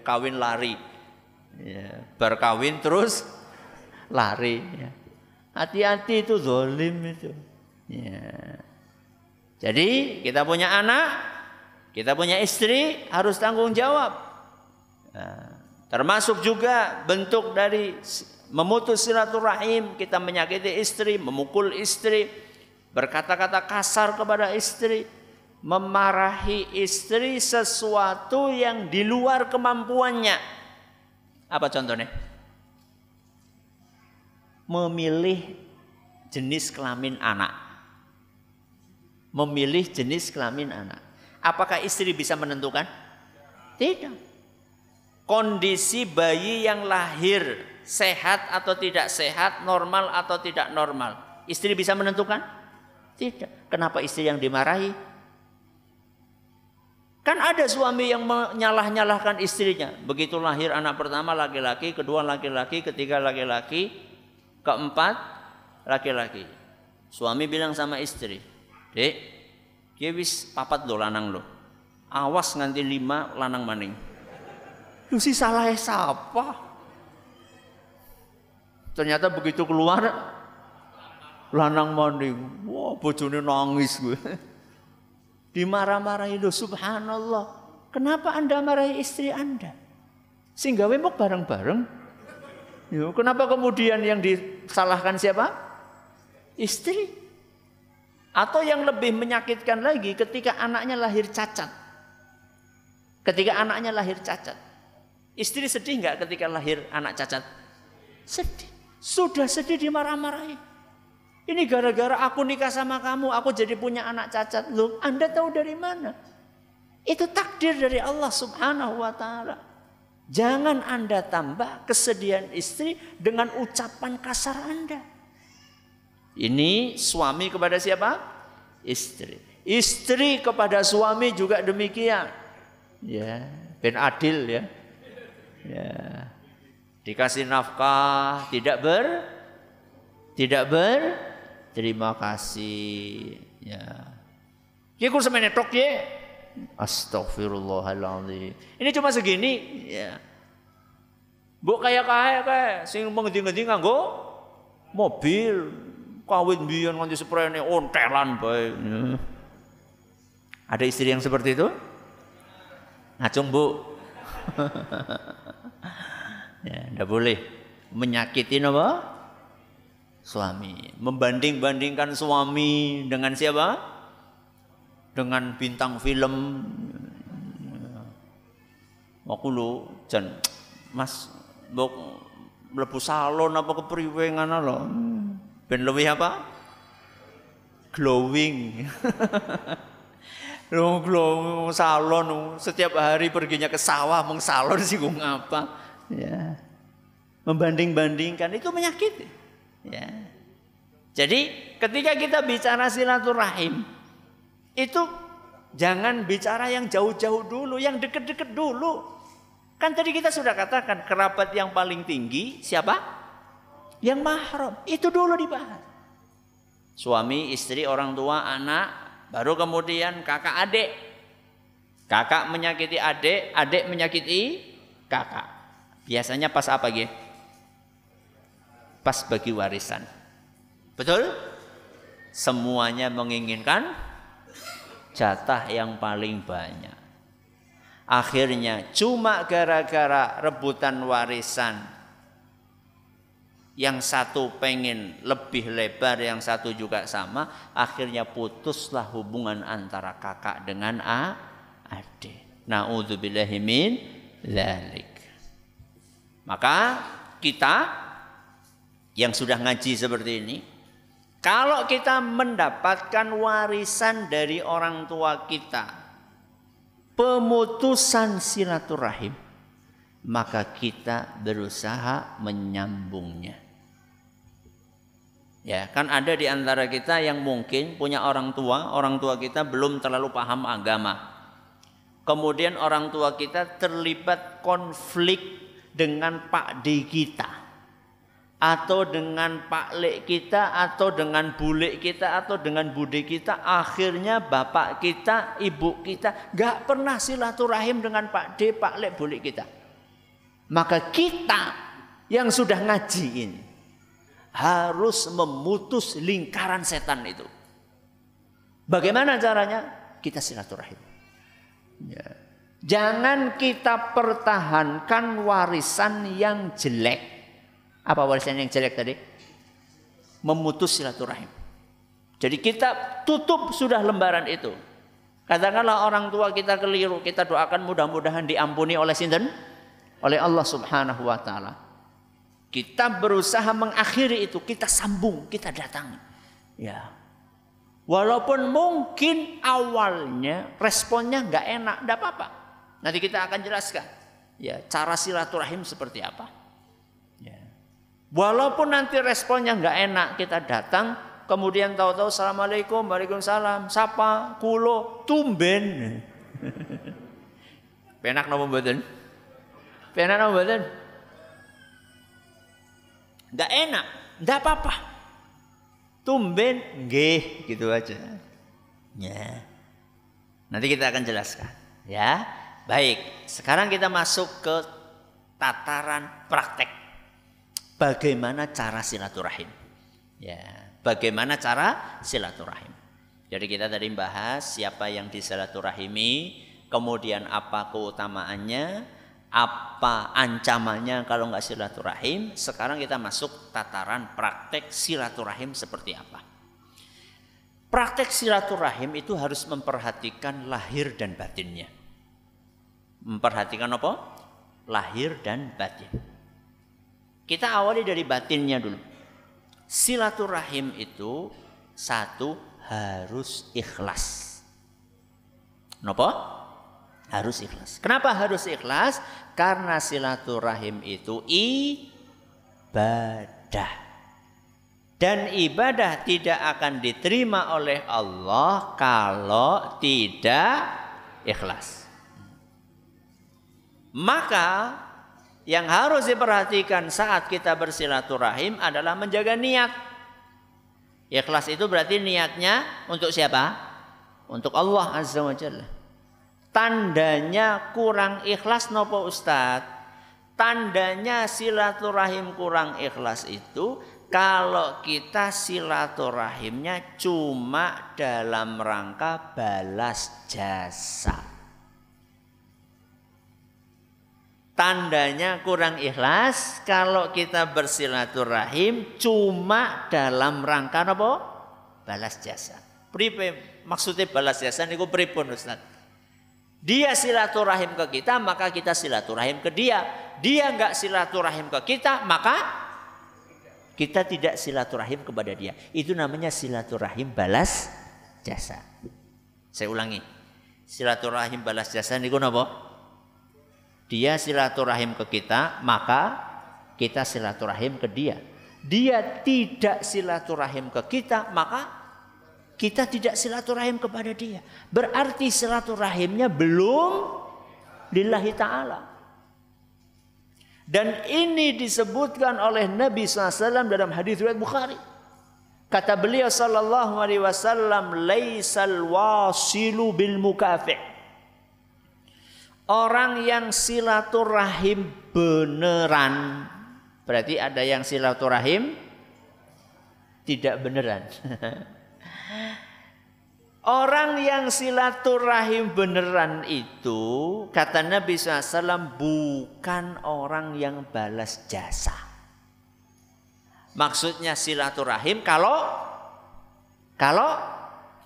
kawin lari. Ya, bar kawin terus lari. Ya. Hati-hati itu zalim itu. Ya. Jadi kita punya anak, kita punya istri harus tanggung jawab. Nah, termasuk juga bentuk dari memutus silaturahim, kita menyakiti istri, memukul istri, berkata-kata kasar kepada istri, memarahi istri sesuatu yang di luar kemampuannya. Apa contohnya? Memilih jenis kelamin anak. Memilih jenis kelamin anak. Apakah istri bisa menentukan? Tidak. Kondisi bayi yang lahir sehat atau tidak sehat, normal atau tidak normal, istri bisa menentukan? Tidak. Kenapa istri yang dimarahi? Kan ada suami yang menyalah-nyalahkan istrinya. Begitu lahir anak pertama laki-laki, kedua laki-laki, ketiga laki-laki, keempat laki-laki. Suami bilang sama istri, "Dek, dia wis papat lo lanang lo. Awas nganti 5 lanang maning." Lu sih salah siapa? Ternyata begitu keluar lanang maning. Wah, bojone nangis gue. Dimarah-marahi lo, subhanallah. Kenapa Anda marahi istri Anda? Sehingga wemok bareng-bareng. Yo, kenapa kemudian yang disalahkan siapa? Istri. Atau yang lebih menyakitkan lagi ketika anaknya lahir cacat. Ketika anaknya lahir cacat. Istri sedih nggak ketika lahir anak cacat? Sedih. Sudah sedih dimarah-marahi. Ini gara-gara aku nikah sama kamu, aku jadi punya anak cacat. Loh, Anda tahu dari mana? Itu takdir dari Allah Subhanahu wa ta'ala. Jangan Anda tambah kesedihan istri dengan ucapan kasar Anda. Ini suami kepada siapa? Istri. Istri kepada suami juga demikian. Ya, ben adil ya. Ya. Dikasih nafkah, tidak terima kasih. Ya. Ki ku semene tok ye. Astagfirullahaladzim. Ini cuma segini, ya. Mbok kaya sing mengendi-endi nganggo mobil, kawin biyen nganti sprene ontelan bae. Ya. Ada istri yang seperti itu? Ngacung, Bu. Ya, enggak boleh menyakiti apa? Suami. Membanding-bandingkan suami dengan siapa? Dengan bintang film. Aku lu jan Mas mbok mlebu salon apa kepriwe ngono lho. Ben luwih apa? Glowing. Lu glow salon setiap hari perginya ke sawah meng salon sih ngapa? Ya. Membanding-bandingkan itu menyakiti. Ya. Jadi ketika kita bicara silaturahim itu jangan bicara yang jauh-jauh dulu, yang deket-deket dulu. Kan tadi kita sudah katakan kerabat yang paling tinggi siapa? Yang mahram. Itu dulu dibahas. Suami, istri, orang tua, anak, baru kemudian kakak adik. Kakak menyakiti adik, adik menyakiti kakak. Biasanya pas apa gitu? Pas bagi warisan. Betul? Semuanya menginginkan jatah yang paling banyak. Akhirnya cuma gara-gara rebutan warisan, yang satu pengen lebih lebar, yang satu juga sama, akhirnya putuslah hubungan antara kakak dengan adik. Na'udzubillahi min dzalik. Maka kita yang sudah ngaji seperti ini, kalau kita mendapatkan warisan dari orang tua kita, pemutusan silaturahim, maka kita berusaha menyambungnya. Ya, kan ada di antara kita yang mungkin punya orang tua kita belum terlalu paham agama. Kemudian orang tua kita terlibat konflik dengan Pak D kita, atau dengan Pak Lek kita, atau dengan Bule kita, atau dengan Bude kita. Akhirnya bapak kita, ibu kita gak pernah silaturahim dengan Pak D, Pak Lek, Bule kita. Maka kita yang sudah ngaji ini harus memutus lingkaran setan itu. Bagaimana caranya? Kita silaturahim. Ya. Jangan kita pertahankan warisan yang jelek. Apa warisan yang jelek tadi? Memutus silaturahim. Jadi kita tutup sudah lembaran itu. Katakanlah orang tua kita keliru, kita doakan mudah-mudahan diampuni oleh sinten? Oleh Allah Subhanahu wa taala. Kita berusaha mengakhiri itu, kita sambung, kita datangi. Ya. Walaupun mungkin awalnya responnya nggak enak, nggak apa-apa. Nanti kita akan jelaskan. Ya, cara silaturahim seperti apa. Ya. Walaupun nanti responnya nggak enak, kita datang, kemudian tahu-tahu assalamualaikum, waalaikumsalam, sapa, kulo, tumben. Penak napa mboten? Penak napa mboten? Nggak enak, nggak apa-apa. Tumben, nggih, gitu aja. Ya. Nanti kita akan jelaskan. Ya, baik. Sekarang kita masuk ke tataran praktek. Bagaimana cara silaturahim? Ya, bagaimana cara silaturahim? Jadi kita tadi bahas siapa yang disilaturahimi, kemudian apa keutamaannya, apa ancamannya kalau nggak silaturahim. Sekarang kita masuk tataran praktek silaturahim seperti apa. Praktek silaturahim itu harus memperhatikan lahir dan batinnya. Memperhatikan apa? Lahir dan batin. Kita awali dari batinnya dulu. Silaturahim itu satu, harus ikhlas. Napa? Harus ikhlas. Kenapa harus ikhlas? Karena silaturahim itu ibadah. Dan ibadah tidak akan diterima oleh Allah kalau tidak ikhlas. Maka yang harus diperhatikan saat kita bersilaturahim adalah menjaga niat. Ikhlas itu berarti niatnya untuk siapa? Untuk Allah Azza wa Jalla. Tandanya kurang ikhlas nopo Ustadz? Tandanya silaturahim kurang ikhlas itu kalau kita silaturahimnya cuma dalam rangka balas jasa. Tandanya kurang ikhlas kalau kita bersilaturahim cuma dalam rangka apa? Balas jasa. Maksudnya balas jasa niku pripun Ustaz? Dia silaturahim ke kita, maka kita silaturahim ke dia. Dia enggak silaturahim ke kita, maka kita tidak silaturahim kepada dia. Itu namanya silaturahim balas jasa. Saya ulangi. Silaturahim balas jasa niku napa? Dia silaturahim ke kita, maka kita silaturahim ke dia. Dia tidak silaturahim ke kita, maka kita tidak silaturahim kepada dia. Berarti silaturahimnya belum lillahi ta'ala. Dan ini disebutkan oleh Nabi SAW dalam hadis riwayat Bukhari. Kata beliau sallallahu alaihi wasallam, laisal wasilu bil mukafi'. Orang yang silaturahim beneran, berarti ada yang silaturahim tidak beneran. Orang yang silaturahim beneran itu, kata Nabi SAW, bukan orang yang balas jasa. Maksudnya silaturahim kalau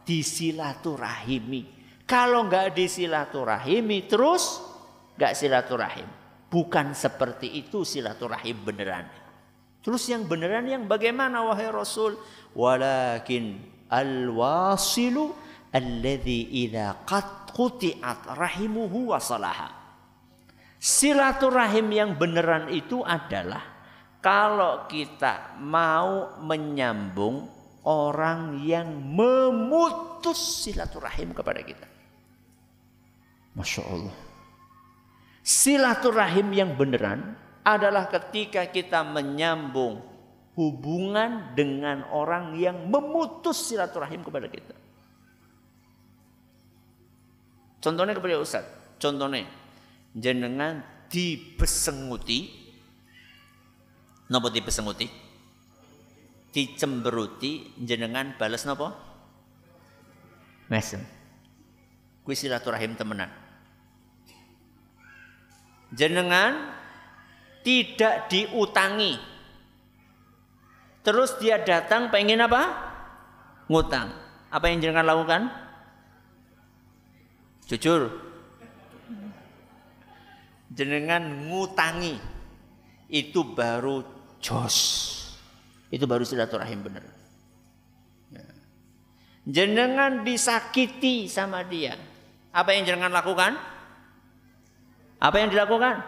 disilaturahimi. Kalau nggak disilaturahimi terus nggak silaturahim. Bukan seperti itu silaturahim beneran. Terus yang beneran yang bagaimana wahai Rasul? Walakin al-wasilu alladzi idza qad quti'at rahimuhu wa salaha. Silaturahim yang beneran itu adalah kalau kita mau menyambung orang yang memutus silaturahim kepada kita. Masya Allah. Silaturahim yang beneran adalah ketika kita menyambung hubungan dengan orang yang memutus silaturahim kepada kita. Contohnya kepada Ustaz. Contohnya, jenengan dibesenguti. Napa dibesenguti? Dicemberuti, jenengan balas napa? Mesem. Kuwi silaturahim temenan. Jenengan tidak diutangi. Terus dia datang pengen apa? Ngutang. Apa yang jenengan lakukan? Jujur. Jenengan ngutangi. Itu baru jos. Itu baru silaturahim benar. Jenengan disakiti sama dia. Apa yang jenengan lakukan? Apa yang dilakukan?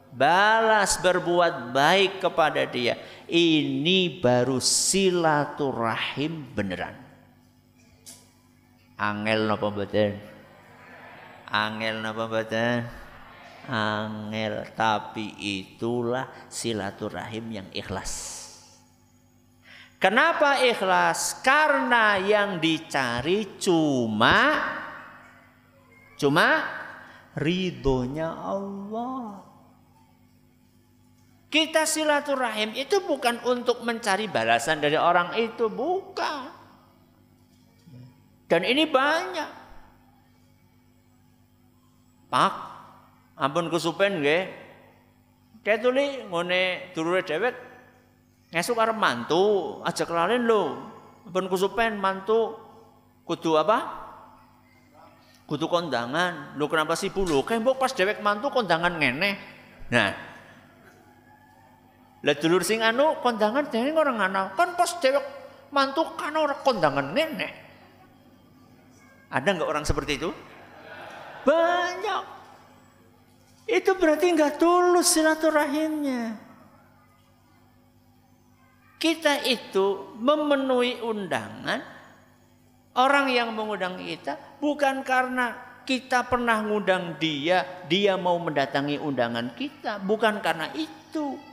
Balas berbuat baik kepada dia. Ini baru silaturahim beneran. Angel napa mboten? Angel napa mboten? Angel, tapi itulah silaturahim yang ikhlas. Kenapa ikhlas? Karena yang dicari cuma ridhonya Allah. Kita silaturahim itu bukan untuk mencari balasan dari orang itu, bukan. Dan ini banyak. Pak, ampun kesupen nggih. Ketuli ngene dulure dhewek ngesuk arep mantu, aja kelalen lho. Ampun kesupen mantu kudu apa? Kudu kondangan. Lho kenapa sibuk lho? Kembok pas dhewek mantu kondangan ngene. Nah. Lah dulur sing anu kondangan dene ora ana. Kan pas dhewek mantu kan ora kondangan ngene. Ada enggak orang seperti itu? Banyak. Itu berarti enggak tulus silaturahimnya. Kita itu memenuhi undangan orang yang mengundang kita bukan karena kita pernah ngundang dia, dia mau mendatangi undangan kita, bukan karena itu.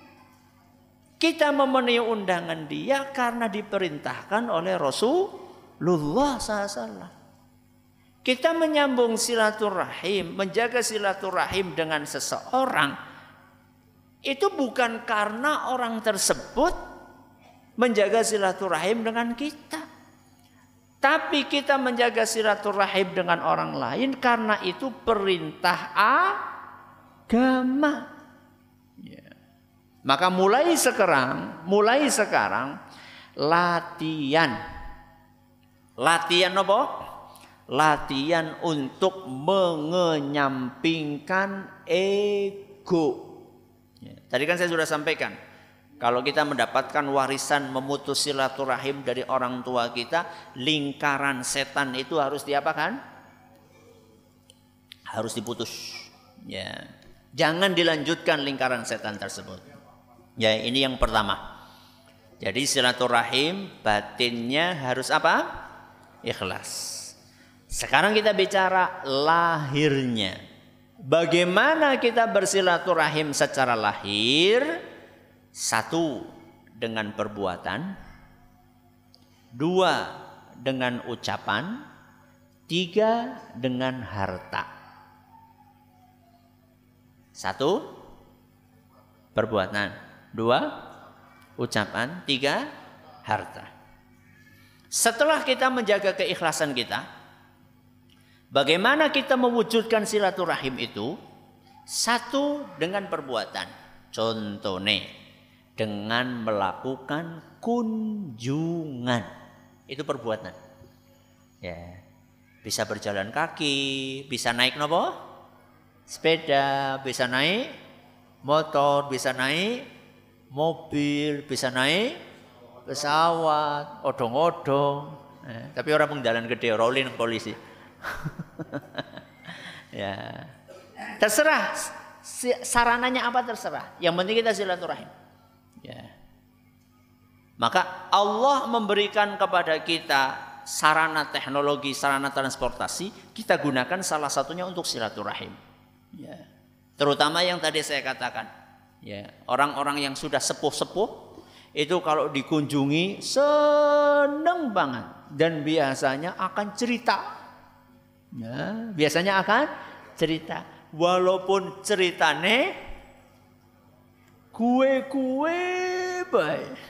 Kita memenuhi undangan dia karena diperintahkan oleh Rasulullah SAW. Kita menyambung silaturahim, menjaga silaturahim dengan seseorang itu bukan karena orang tersebut menjaga silaturahim dengan kita. Tapi kita menjaga silaturahim dengan orang lain karena itu perintah agama. Ya. Maka mulai sekarang latihan apa? Latihan untuk mengenyampingkan ego. Ya. Tadi kan saya sudah sampaikan. Kalau kita mendapatkan warisan memutus silaturahim dari orang tua kita, lingkaran setan itu harus diapakan? Harus diputus. Ya. Jangan dilanjutkan lingkaran setan tersebut. Ya, ini yang pertama. Jadi silaturahim batinnya harus apa? Ikhlas. Sekarang kita bicara lahirnya. Bagaimana kita bersilaturahim secara lahir? 1 dengan perbuatan, 2 dengan ucapan, 3 dengan harta. 1 perbuatan, 2 ucapan, 3 harta. Setelah kita menjaga keikhlasan kita, bagaimana kita mewujudkan silaturahim itu? 1 dengan perbuatan. Contohnya dengan melakukan kunjungan. Itu perbuatan. Ya. Bisa berjalan kaki, bisa naik nopo? Sepeda, bisa naik motor, bisa naik mobil, bisa naik pesawat, odong-odong. Tapi orang pengjalan gede, rolling polisi. Ya. Terserah sarananya apa terserah. Yang penting kita silaturahim. Ya. Maka Allah memberikan kepada kita sarana teknologi, sarana transportasi, kita gunakan salah satunya untuk silaturahim. Ya. Terutama yang tadi saya katakan, ya, orang-orang yang sudah sepuh-sepuh itu kalau dikunjungi seneng banget dan biasanya akan cerita. Ya, biasanya akan cerita. Walaupun ceritane kue-kue baik.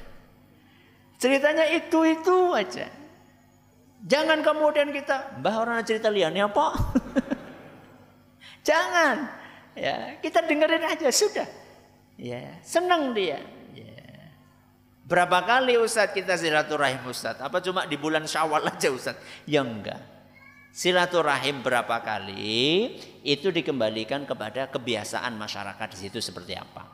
Ceritanya itu aja. Jangan kemudian kita, mbah orang cerita liannya apa? Jangan. Ya, kita dengerin aja sudah. Ya, senang dia. Ya. Berapa kali Ustaz kita silaturahim Ustaz? Apa cuma di bulan Syawal aja Ustaz? Ya enggak. Silaturahim berapa kali itu dikembalikan kepada kebiasaan masyarakat di situ seperti apa.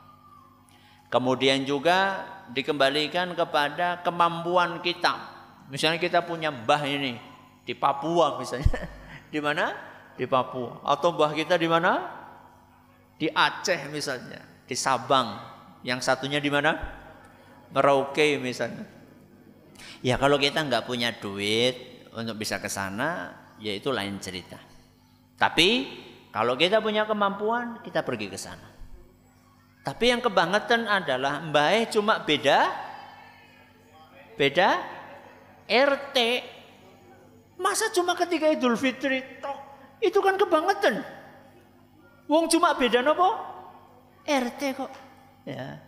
Kemudian juga dikembalikan kepada kemampuan kita. Misalnya kita punya mbah ini di Papua misalnya. Di mana? Di Papua. Atau mbah kita di mana? Di Aceh misalnya, di Sabang. Yang satunya di mana? Merauke misalnya. Ya kalau kita nggak punya duit untuk bisa ke sana, ya itu lain cerita. Tapi kalau kita punya kemampuan, kita pergi ke sana. Tapi yang kebangetan adalah mbah cuma beda RT. Masa cuma ketika Idul Fitri toh? Itu kan kebangetan. Wong cuma beda nopo? RT kok. Ya.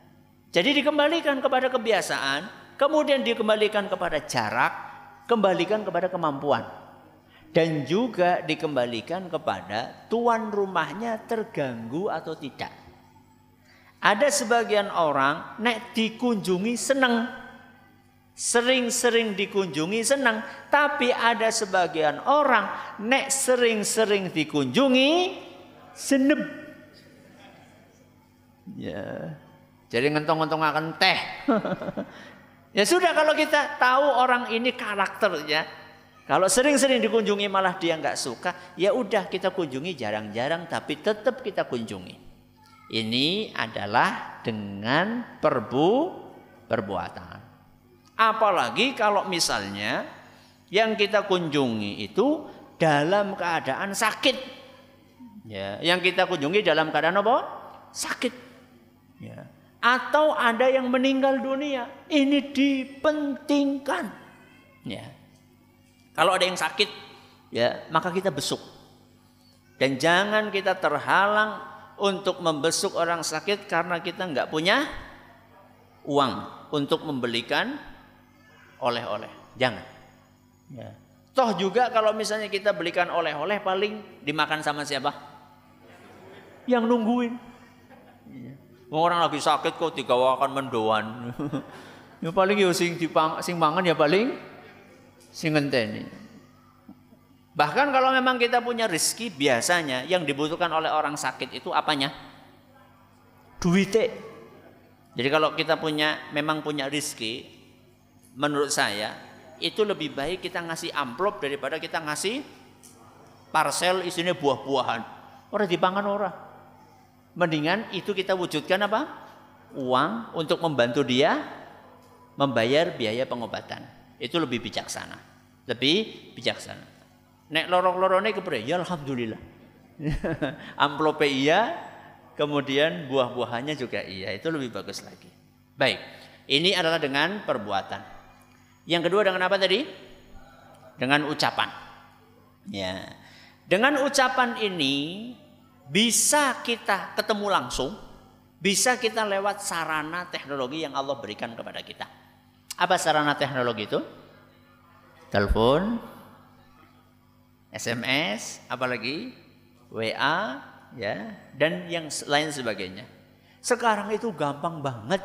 Jadi dikembalikan kepada kebiasaan, kemudian dikembalikan kepada jarak, kembalikan kepada kemampuan. Dan juga dikembalikan kepada tuan rumahnya terganggu atau tidak. Ada sebagian orang nek dikunjungi seneng. Sering-sering dikunjungi senang, tapi ada sebagian orang nek sering-sering dikunjungi senep. Ya, jadi ngentong-ngentong akan teh. Ya sudah kalau kita tahu orang ini karakternya, kalau sering-sering dikunjungi malah dia nggak suka, ya udah kita kunjungi jarang-jarang, tapi tetap kita kunjungi. Ini adalah dengan perbuatan. Apalagi kalau misalnya yang kita kunjungi itu dalam keadaan sakit. Ya, yang kita kunjungi dalam keadaan apa? Sakit. Ya. Atau ada yang meninggal dunia. Ini dipentingkan. Ya. Kalau ada yang sakit, ya, maka kita besuk. Dan jangan kita terhalang untuk membesuk orang sakit karena kita nggak punya uang untuk membelikan oleh-oleh. Jangan. Ya. Toh juga kalau misalnya kita belikan oleh-oleh paling dimakan sama siapa? Yang nungguin. Ya. Orang lagi sakit kok digawakan mendoan. Ya paling ya sing mangan ya paling sing ngenteni. Bahkan kalau memang kita punya rezeki, biasanya yang dibutuhkan oleh orang sakit itu apanya? Duitnya. Jadi kalau kita memang punya rezeki, menurut saya itu lebih baik kita ngasih amplop daripada kita ngasih parcel isinya buah-buahan. Orang dipangan orang. Mendingan itu kita wujudkan apa? Uang untuk membantu dia membayar biaya pengobatan. Itu lebih bijaksana. Lebih bijaksana. Nek lorong-lorone kepriye? Ya alhamdulillah. Amplope iya, kemudian buah-buahannya juga iya. Itu lebih bagus lagi. Baik. Ini adalah dengan perbuatan. Yang kedua dengan apa tadi? Dengan ucapan. Ya. Dengan ucapan ini bisa kita ketemu langsung, bisa kita lewat sarana teknologi yang Allah berikan kepada kita. Apa sarana teknologi itu? Telepon, SMS, apalagi WA, ya, dan yang lain sebagainya. Sekarang itu gampang banget.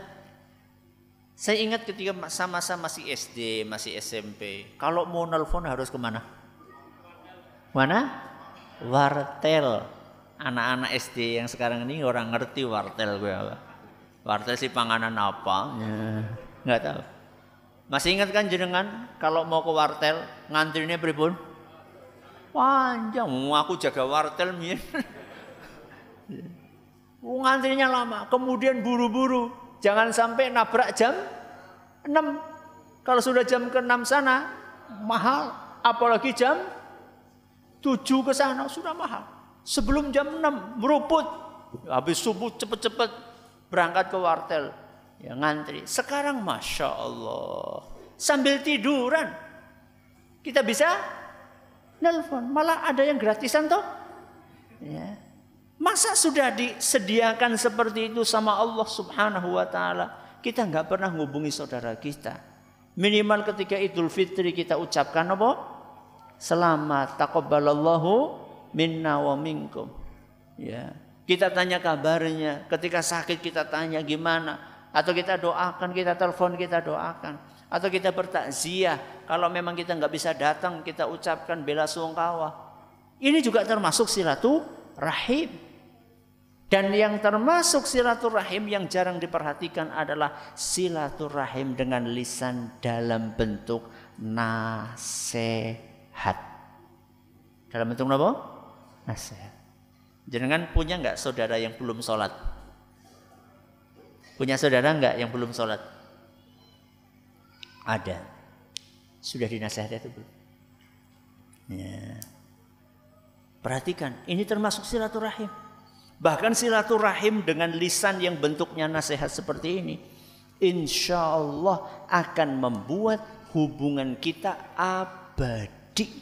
Saya ingat ketika sama-sama masih SD, masih SMP, kalau mau nelpon harus kemana? Mana? Wartel. Anak-anak SD yang sekarang ini orang ngerti wartel gue apa. Wartel sih panganan apa? Ya, nggak tahu. Masih ingat kan jenengan kalau mau ke wartel ngantrinya pripun? Panjang, aku jaga wartel mien. Ngantrinya lama, kemudian buru-buru. Jangan sampai nabrak jam 6. Kalau sudah jam ke-6 sana, mahal. Apalagi jam 7 ke sana, sudah mahal. Sebelum jam 6, meruput. Habis subuh cepet-cepet berangkat ke wartel. Ya ngantri. Sekarang Masya Allah. Sambil tiduran. Kita bisa nelpon. Malah ada yang gratisan toh. Ya. Masa sudah disediakan seperti itu sama Allah Subhanahu wa ta'ala, kita nggak pernah hubungi saudara kita. Minimal ketika Idul Fitri kita ucapkan apa? Selamat taqabbalallahu minna wa minkum. Ya. Kita tanya kabarnya, ketika sakit kita tanya gimana, atau kita doakan, kita telepon, kita doakan, atau kita bertakziah. Kalau memang kita nggak bisa datang, kita ucapkan bela sungkawa. Ini juga termasuk silaturahim. Dan yang termasuk silaturahim yang jarang diperhatikan adalah silaturahim dengan lisan dalam bentuk nasihat. Dalam bentuk apa? Nasihat. Jangan punya nggak saudara yang belum sholat? Punya saudara nggak yang belum sholat? Ada. Sudah dinasihati atau belum? Ya. Perhatikan, ini termasuk silaturahim. Bahkan silaturahim dengan lisan yang bentuknya nasihat seperti ini, insya Allah akan membuat hubungan kita abadi.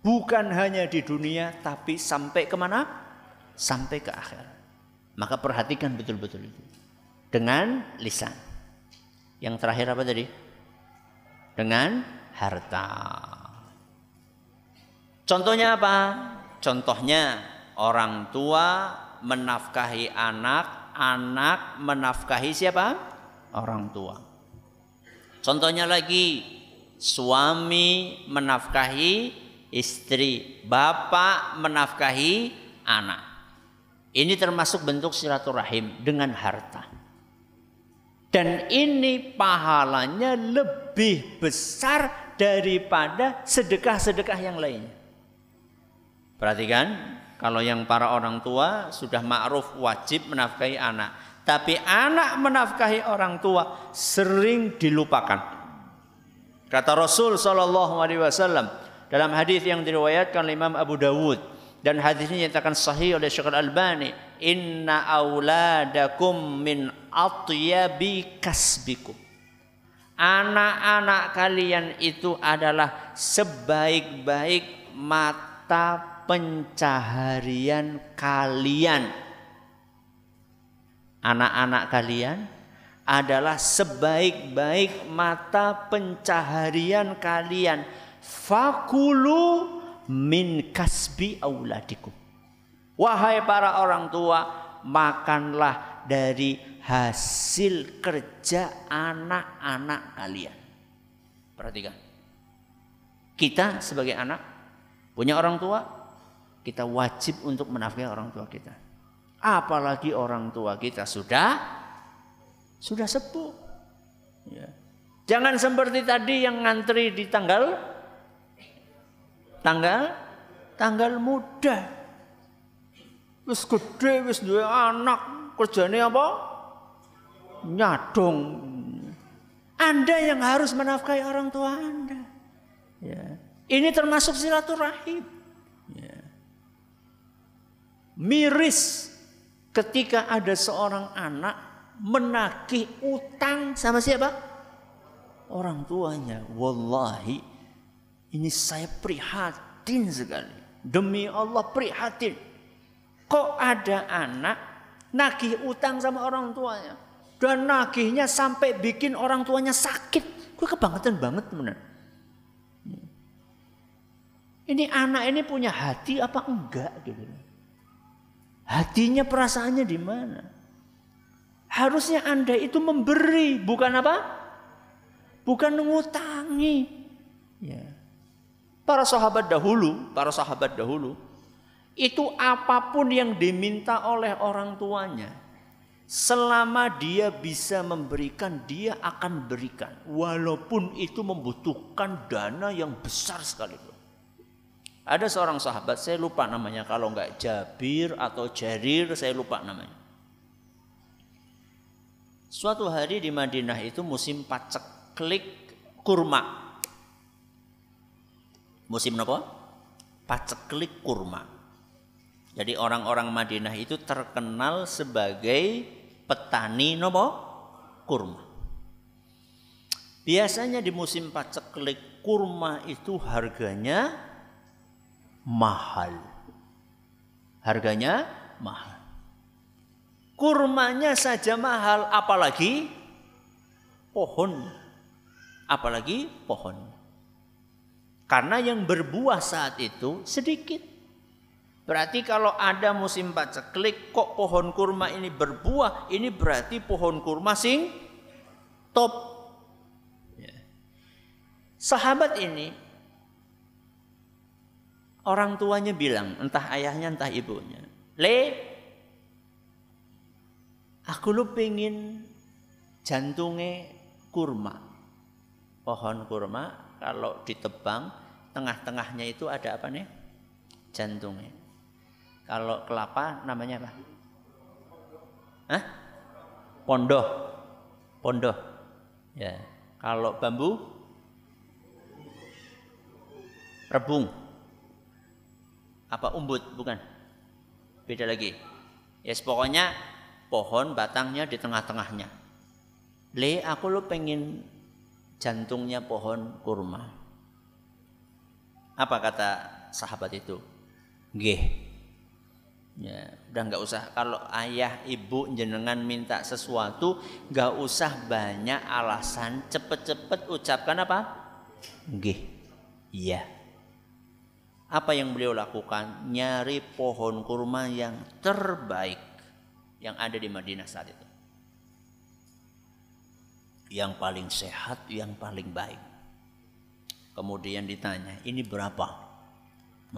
Bukan hanya di dunia, tapi sampai kemana? Sampai ke akhir. Maka perhatikan betul-betul itu. Dengan lisan. Yang terakhir apa tadi? Dengan harta. Contohnya apa? Contohnya orang tua menafkahi anak, anak menafkahi siapa? Orang tua. Contohnya lagi, suami menafkahi istri, bapak menafkahi anak. Ini termasuk bentuk silaturahim dengan harta. Dan ini pahalanya lebih besar daripada sedekah-sedekah yang lainnya. Perhatikan. Kalau yang para orang tua sudah ma'ruf wajib menafkahi anak. Tapi anak menafkahi orang tua sering dilupakan. Kata Rasul SAW dalam hadis yang diriwayatkan oleh Imam Abu Dawud. Dan hadis ini dinyatakan sahih oleh Syekh Al-Albani. Inna auladakum min atyabi kasbikum. Anak-anak kalian itu adalah sebaik-baik mata pencaharian kalian. Anak-anak kalian adalah sebaik-baik mata pencaharian kalian. Fakulu min kasbi auladikum. Wahai para orang tua, makanlah dari hasil kerja anak-anak kalian. Perhatikan. Kita sebagai anak punya orang tua, kita wajib untuk menafkahi orang tua kita. Apalagi orang tua kita sudah sepuh. Ya. Jangan seperti tadi yang ngantri di tanggal muda. Wis gede, wis duwe anak, kerjane apa? Nyadong. Anda yang harus menafkahi orang tua Anda. Ya. Ini termasuk silaturahim. Ya. Miris ketika ada seorang anak menagih utang sama siapa? Orang tuanya. Wallahi, ini saya prihatin sekali. Demi Allah prihatin. Kok ada anak nagih utang sama orang tuanya? Dan nagihnya sampai bikin orang tuanya sakit. Gue kebangetan banget benar. Ini anak ini punya hati apa enggak gitu. Hatinya, perasaannya di mana? Harusnya Anda itu memberi, bukan apa? Bukan mengutangi. Ya. Para sahabat dahulu itu apapun yang diminta oleh orang tuanya, selama dia bisa memberikan, dia akan berikan, walaupun itu membutuhkan dana yang besar sekalipun. Ada seorang sahabat, saya lupa namanya, kalau enggak Jabir atau Jarir, saya lupa namanya. Suatu hari di Madinah itu musim paceklik kurma. Musim apa? Paceklik kurma. Jadi orang-orang Madinah itu terkenal sebagai petani nopo kurma. Biasanya di musim paceklik kurma itu harganya mahal. Harganya mahal. Kurmanya saja mahal, apalagi pohon. Apalagi pohon. Karena yang berbuah saat itu sedikit. Berarti kalau ada musim paceklik kok pohon kurma ini berbuah, ini berarti pohon kurma sing top. Ya. Sahabat ini orang tuanya bilang, entah ayahnya entah ibunya, aku lu pengen jantungnya kurma. Pohon kurma kalau ditebang tengah-tengahnya itu ada apa nih? Jantungnya. Kalau kelapa namanya apa? Hah? Pondoh. Pondoh. Ya. Kalau bambu? Rebung. Apa umbut? Bukan. Beda lagi. Yes, pokoknya pohon batangnya di tengah-tengahnya. Aku lu pengen jantungnya pohon kurma. Apa kata sahabat itu? Nggih. Ya, udah nggak usah. Kalau ayah ibu jenengan minta sesuatu, nggak usah banyak alasan. Cepet-cepet ucapkan apa? Nggih. Iya. Apa yang beliau lakukan? Nyari pohon kurma yang terbaik yang ada di Madinah saat itu. Yang paling sehat, yang paling baik. Kemudian ditanya, ini berapa?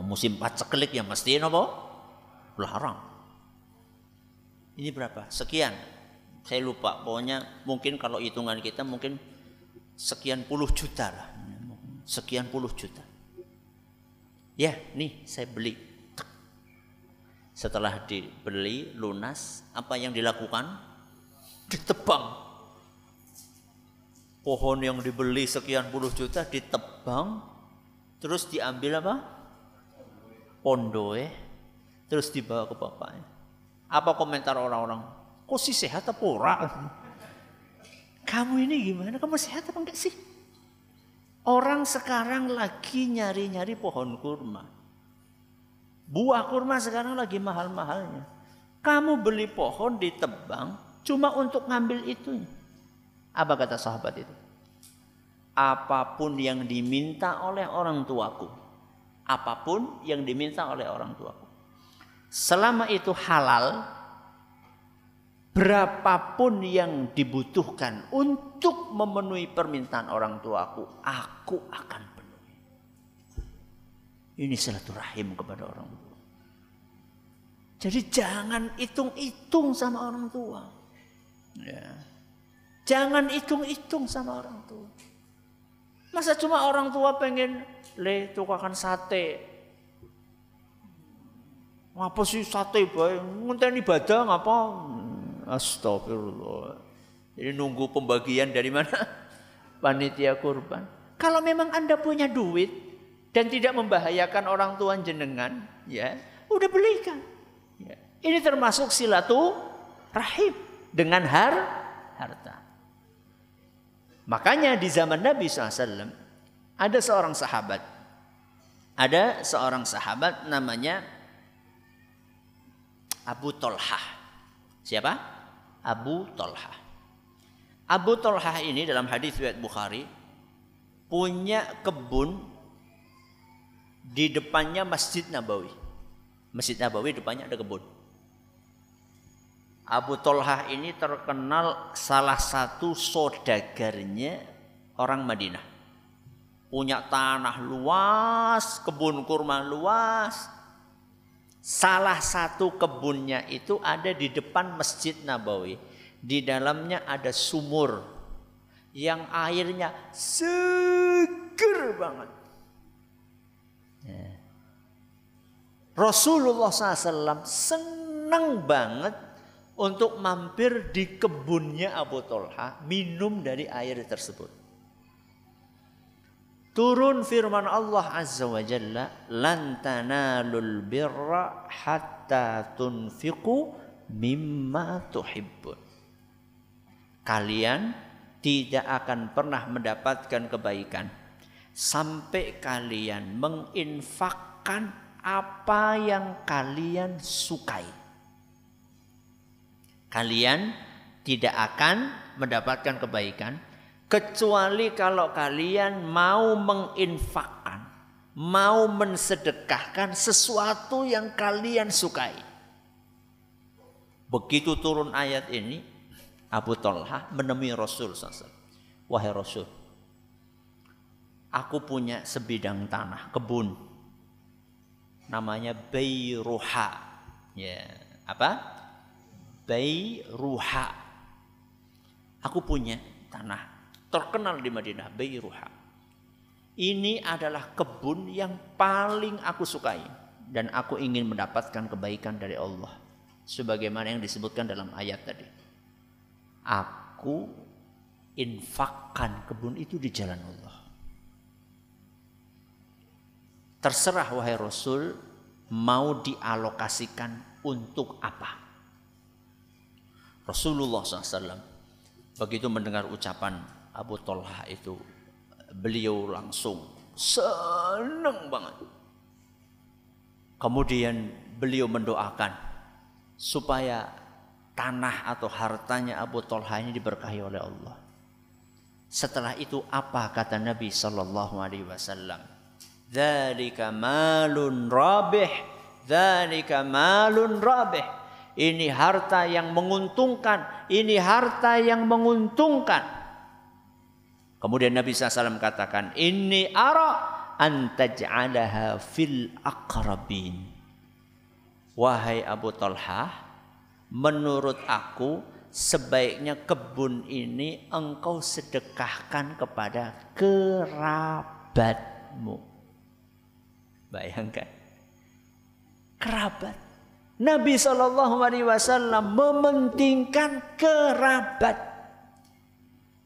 Musim paceklik yang mesti apa? Larang. Ini berapa? Sekian. Saya lupa, pokoknya mungkin kalau hitungan kita mungkin sekian puluh juta lah. Sekian puluh juta. Ya, nih saya beli. Setelah dibeli lunas, apa yang dilakukan? Ditebang. Pohon yang dibeli sekian puluh juta ditebang, terus diambil apa? Pondoe, terus dibawa ke bapaknya. Apa komentar orang-orang? Kok sih sehat apa ora? Kamu ini gimana? Kamu sehat apa enggak sih? Orang sekarang lagi nyari-nyari pohon kurma. Buah kurma sekarang lagi mahal-mahalnya. Kamu beli pohon ditebang cuma untuk ngambil itunya. Apa kata sahabat itu? Apapun yang diminta oleh orang tuaku. Apapun yang diminta oleh orang tuaku. Selama itu halal, berapapun yang dibutuhkan untuk memenuhi permintaan orang tuaku, aku akan penuhi. Ini silaturahim kepada orang tua. Jadi jangan hitung-hitung sama orang tua. Ya. Jangan hitung-hitung sama orang tua. Masa cuma orang tua pengen tukakan sate. Ngapa sih sate bae? Ngenteni ibadah ngapa? Astagfirullah. Jadi nunggu pembagian dari mana? Panitia kurban. Kalau memang Anda punya duit dan tidak membahayakan orang tua jenengan, ya, udah belikan. Ya. Ini termasuk silaturahim dengan harta. Makanya di zaman Nabi SAW ada seorang sahabat namanya Abu Tolhah. Siapa? Abu Tolhah. Abu Tolhah ini dalam hadis riwayat Bukhari punya kebun di depannya Masjid Nabawi. Masjid Nabawi depannya ada kebun. Abu Tolhah ini terkenal salah satu saudagarnya orang Madinah. Punya tanah luas, kebun kurma luas. Salah satu kebunnya itu ada di depan Masjid Nabawi. Di dalamnya ada sumur yang airnya seger banget. Rasulullah SAW senang banget untuk mampir di kebunnya Abu Thalha, minum dari air tersebut. Turun firman Allah Azza wa Jalla, lan tanalul birra hatta tunfiqu mimma tuhibbun. Kalian tidak akan pernah mendapatkan kebaikan sampai kalian menginfakkan apa yang kalian sukai. Kalian tidak akan mendapatkan kebaikan kecuali kalau kalian mau menginfakkan, mau mensedekahkan sesuatu yang kalian sukai. Begitu turun ayat ini, Abu Thalha menemui Rasul SAW. Wahai Rasul, aku punya sebidang tanah, kebun. Namanya Bayruha. Ya, apa? Bayruha. Aku punya tanah terkenal di Madinah, Bayruha. Ini adalah kebun yang paling aku sukai dan aku ingin mendapatkan kebaikan dari Allah, sebagaimana yang disebutkan dalam ayat tadi. Aku infakkan kebun itu di jalan Allah. Terserah wahai Rasul, mau dialokasikan untuk apa? Rasulullah SAW begitu mendengar ucapan Abu Thalha itu, beliau langsung senang banget. Kemudian beliau mendoakan supaya tanah atau hartanya Abu Thalha ini diberkahi oleh Allah. Setelah itu apa kata Nabi sallallahu alaihi wasallam? Dzalika malun rabih, dzalika malun rabih. Ini harta yang menguntungkan, ini harta yang menguntungkan. Kemudian Nabi SAW katakan, inni ara an taj'alaha fil aqrabin. Wahai Abu Thalha, menurut aku sebaiknya kebun ini engkau sedekahkan kepada kerabatmu. Bayangkan, kerabat. Nabi SAW mementingkan kerabat.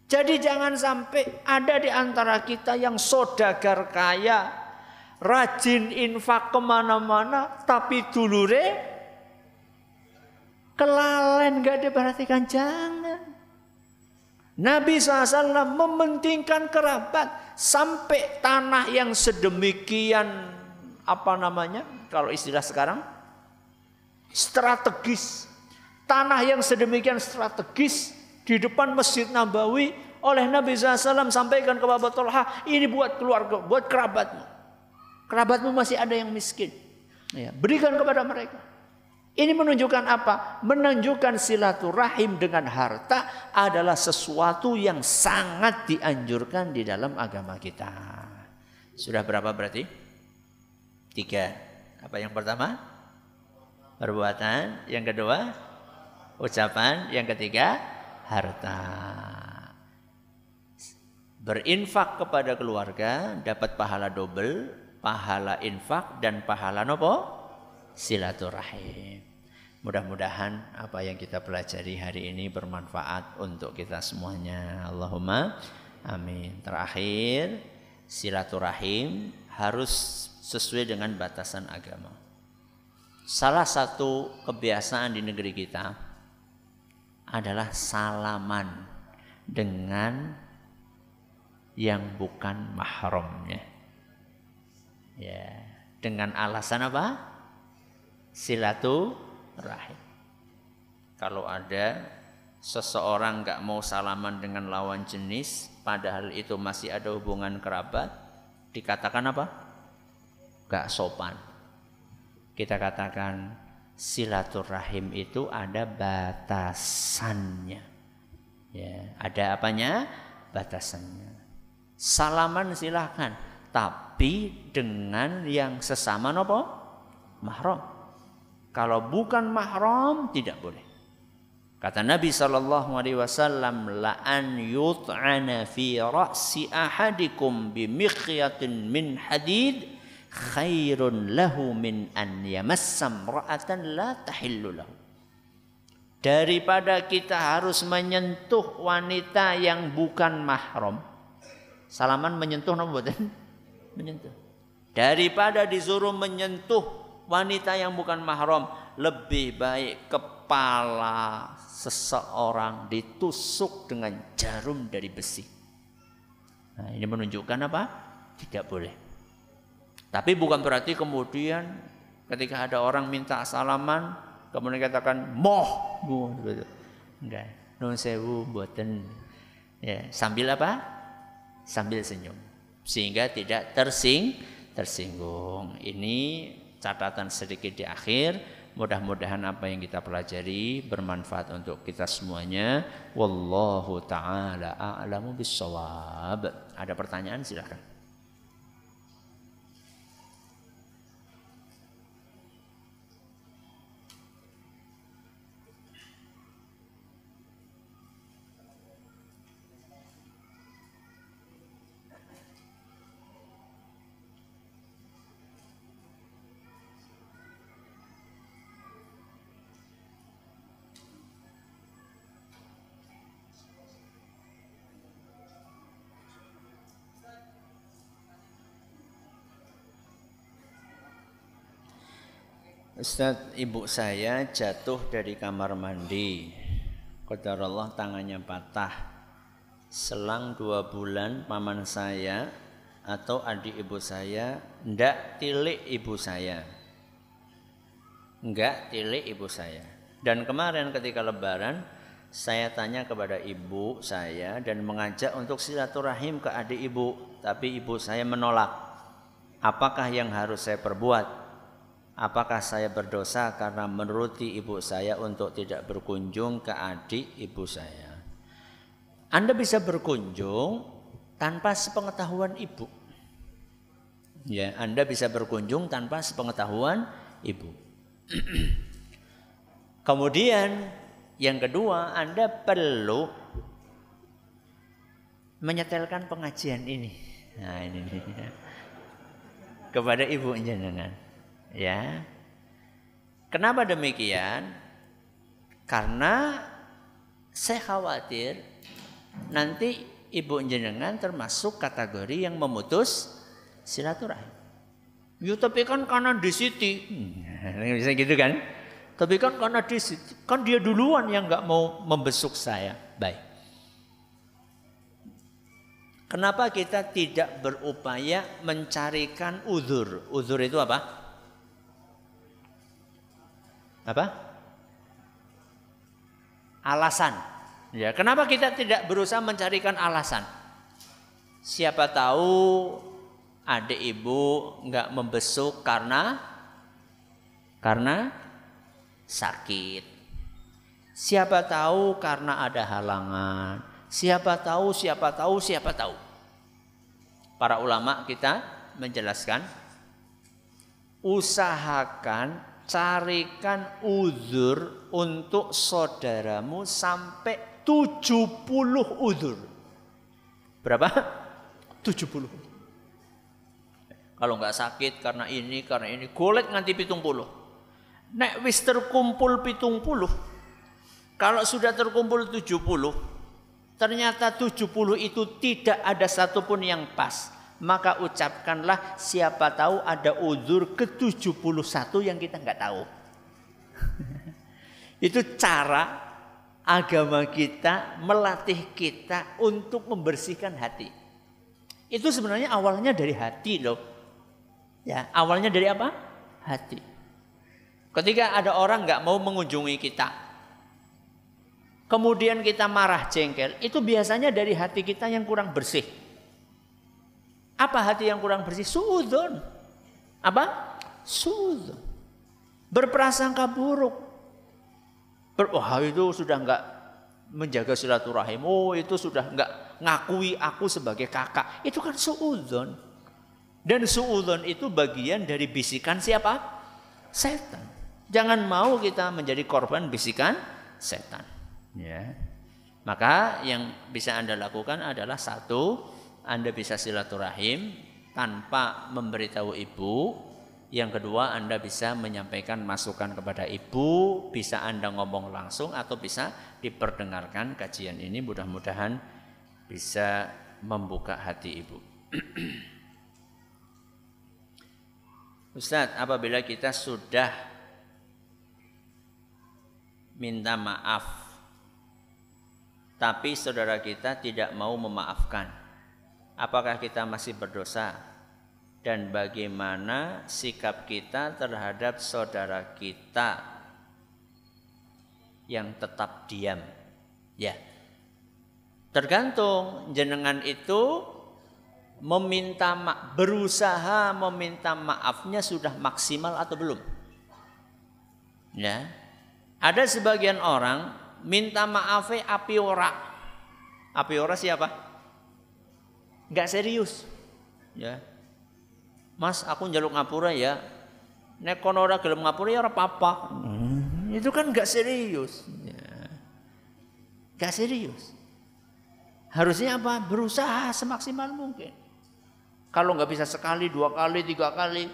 Jadi jangan sampai ada di antara kita yang saudagar kaya, rajin infak kemana-mana, tapi dulure kelalen, gak diperhatikan. Jangan. Nabi SAW mementingkan kerabat sampai tanah yang sedemikian, apa namanya, kalau istilah sekarang, strategis. Tanah yang sedemikian strategis di depan Masjid Nabawi oleh Nabi SAW sampaikan ke Abu Thalha, ini buat keluarga, buat kerabatmu. Kerabatmu masih ada yang miskin. Ya, berikan kepada mereka. Ini menunjukkan apa? Menunjukkan silaturahim dengan harta adalah sesuatu yang sangat dianjurkan di dalam agama kita. Sudah berapa berarti? 3. Apa yang pertama? Perbuatan. Yang kedua? Ucapan. Yang ketiga? Harta. Berinfak kepada keluarga dapat pahala double, pahala infak dan pahala nopo? Silaturahim. Mudah-mudahan apa yang kita pelajari hari ini bermanfaat untuk kita semuanya. Allahumma amin. Terakhir, silaturahim harus sesuai dengan batasan agama. Salah satu kebiasaan di negeri kita adalah salaman dengan yang bukan mahramnya. Ya, dengan alasan apa? Silaturahim. Kalau ada seseorang nggak mau salaman dengan lawan jenis, padahal itu masih ada hubungan kerabat, dikatakan apa? Nggak sopan. Kita katakan silaturahim itu ada batasannya. Ya, ada apanya? Batasannya. Salaman silahkan, tapi dengan yang sesama nopo? Mahram. Kalau bukan mahram tidak boleh. Kata Nabi SAW, la an yut'ana fi ra'si ahadikum bi mikhyatin min hadid khairun lahu min an yamassa imra'atan la tahillu lahu. daripada kita harus menyentuh wanita yang bukan mahram. Salaman menyentuh napa mboten? Menyentuh. Daripada disuruh menyentuh wanita yang bukan mahram, lebih baik kepala seseorang ditusuk dengan jarum dari besi. Nah, ini menunjukkan apa? Tidak boleh. Tapi bukan berarti kemudian ketika ada orang minta salaman kemudian katakan moh, enggak. Nun sewu mboten. Ya, sambil apa? Sambil senyum. Sehingga tidak tersinggung. Ini catatan sedikit di akhir. Mudah-mudahan apa yang kita pelajari bermanfaat untuk kita semuanya. Wallahu ta'ala a'lamu bissawab. Ada pertanyaan silakan. Ustaz, ibu saya jatuh dari kamar mandi. Qadarullah tangannya patah. Selang 2 bulan paman saya atau adik ibu saya ndak tilik ibu saya. Enggak tilik ibu saya. Dan kemarin ketika lebaran saya tanya kepada ibu saya dan mengajak untuk silaturahim ke adik ibu, tapi ibu saya menolak. Apakah yang harus saya perbuat? Apakah saya berdosa karena menuruti ibu saya untuk tidak berkunjung ke adik ibu saya? Anda bisa berkunjung tanpa sepengetahuan ibu. Ya, Anda bisa berkunjung tanpa sepengetahuan ibu. Kemudian yang kedua, Anda perlu menyetelkan pengajian ini. Nah, ini kepada ibu jenengan. Ya, kenapa demikian? Karena saya khawatir nanti ibu jenengan termasuk kategori yang memutus silaturahim. Ya tapi kan karena di siti, bisa gitu kan? Tapi kan karena di siti, kan dia duluan yang nggak mau membesuk saya. Baik. Kenapa kita tidak berupaya mencarikan uzur? Uzur itu apa? Apa? Alasan. Ya, kenapa kita tidak berusaha mencarikan alasan? Siapa tahu adik ibu nggak membesuk karena sakit. Siapa tahu karena ada halangan. Siapa tahu. Para ulama kita menjelaskan, usahakan carikan uzur untuk saudaramu sampai 70 uzur. Berapa? 70. Kalau nggak sakit karena ini, golek nganti 70. Nek wis terkumpul 70. Kalau sudah terkumpul 70, ternyata 70 itu tidak ada satupun yang pas. Maka ucapkanlah siapa tahu ada uzur ke-71 yang kita nggak tahu. Itu cara agama kita melatih kita untuk membersihkan hati. Itu sebenarnya awalnya dari hati loh. Ya, awalnya dari apa? Hati. Ketika ada orang nggak mau mengunjungi kita, kemudian kita marah jengkel, itu biasanya dari hati kita yang kurang bersih. Apa hati yang kurang bersih? Suudzon. Apa? Suudzon. Berprasangka buruk. Wah, itu sudah enggak menjaga silaturahim. Oh, itu sudah enggak ngakui aku sebagai kakak. Itu kan suudzon. Dan suudzon itu bagian dari bisikan siapa? Setan. Jangan mau kita menjadi korban bisikan setan. Ya. Maka yang bisa Anda lakukan adalah satu, Anda bisa silaturahim tanpa memberitahu ibu. Yang kedua, Anda bisa menyampaikan masukan kepada ibu, bisa Anda ngomong langsung atau bisa diperdengarkan kajian ini, mudah-mudahan bisa membuka hati ibu. Ustadz, apabila kita sudah minta maaf, tapi saudara kita tidak mau memaafkan, apakah kita masih berdosa? Dan bagaimana sikap kita terhadap saudara kita yang tetap diam? Ya, tergantung jenengan itu berusaha meminta maafnya sudah maksimal atau belum. Ya, ada sebagian orang minta maafnya api ora. Api ora siapa? Enggak serius. Ya. Mas, aku njaluk ngapura ya. Nek kono ora gelem ngapura ya ora apa-apa. Itu kan enggak serius. Ya. Enggak serius. Harusnya apa? Berusaha semaksimal mungkin. Kalau nggak bisa sekali, 2 kali, 3 kali,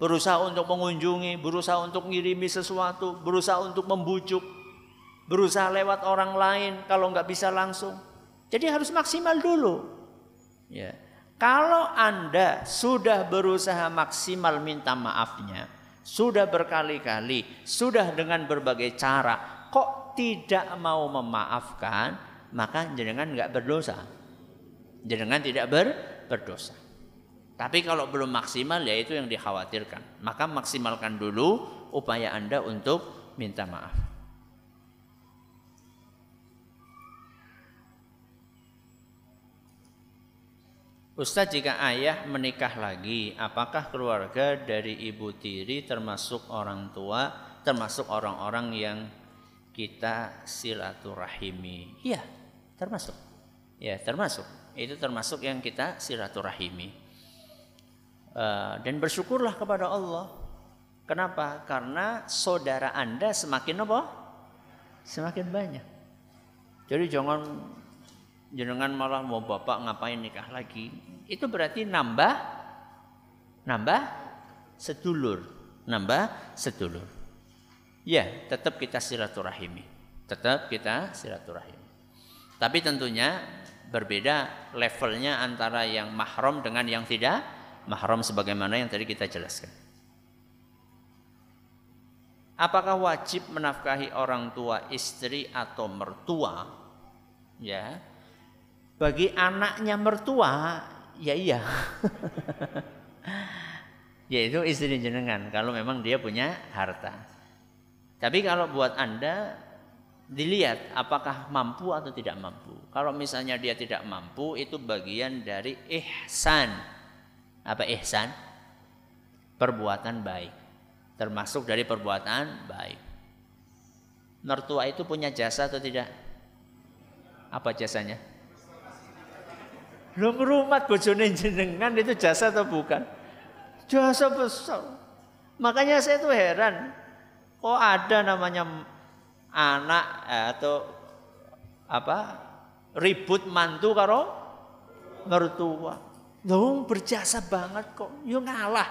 berusaha untuk mengunjungi, berusaha untuk ngirimi sesuatu, berusaha untuk membujuk, berusaha lewat orang lain. Kalau nggak bisa langsung, jadi harus maksimal dulu. Ya. Kalau Anda sudah berusaha maksimal minta maafnya, sudah berkali-kali, sudah dengan berbagai cara, kok tidak mau memaafkan, maka jenengan nggak berdosa. Jenengan tidak berdosa. Tapi kalau belum maksimal, ya itu yang dikhawatirkan. Maka maksimalkan dulu upaya Anda untuk minta maaf. Ustadz, jika ayah menikah lagi, apakah keluarga dari ibu tiri termasuk orang tua, termasuk orang-orang yang kita silaturahimi? Iya, termasuk. Ya, termasuk. Itu termasuk yang kita silaturahimi. Dan bersyukurlah kepada Allah. Kenapa? Karena saudara Anda semakin apa? Semakin banyak. Jadi jangan malah mau bapak ngapain nikah lagi. Itu berarti nambah sedulur. Ya, tetap kita silaturahimi. Tapi tentunya berbeda levelnya antara yang mahram dengan yang tidak mahram, sebagaimana yang tadi kita jelaskan. Apakah wajib menafkahi orang tua, istri atau mertua? Ya. Bagi anaknya mertua, ya iya. Yaitu istri jenengan kalau memang dia punya harta. Tapi kalau buat Anda, dilihat apakah mampu atau tidak mampu. Kalau misalnya dia tidak mampu, itu bagian dari ihsan. Apa ihsan? Perbuatan baik. Termasuk dari perbuatan baik. Mertua itu punya jasa atau tidak? Apa jasanya? Lu merumat bojone jenengan itu jasa atau bukan? Jasa besar. Makanya saya tuh heran. Kok ada namanya anak atau ribut mantu karo mertua. Loh, berjasa banget kok. Yo ngalah.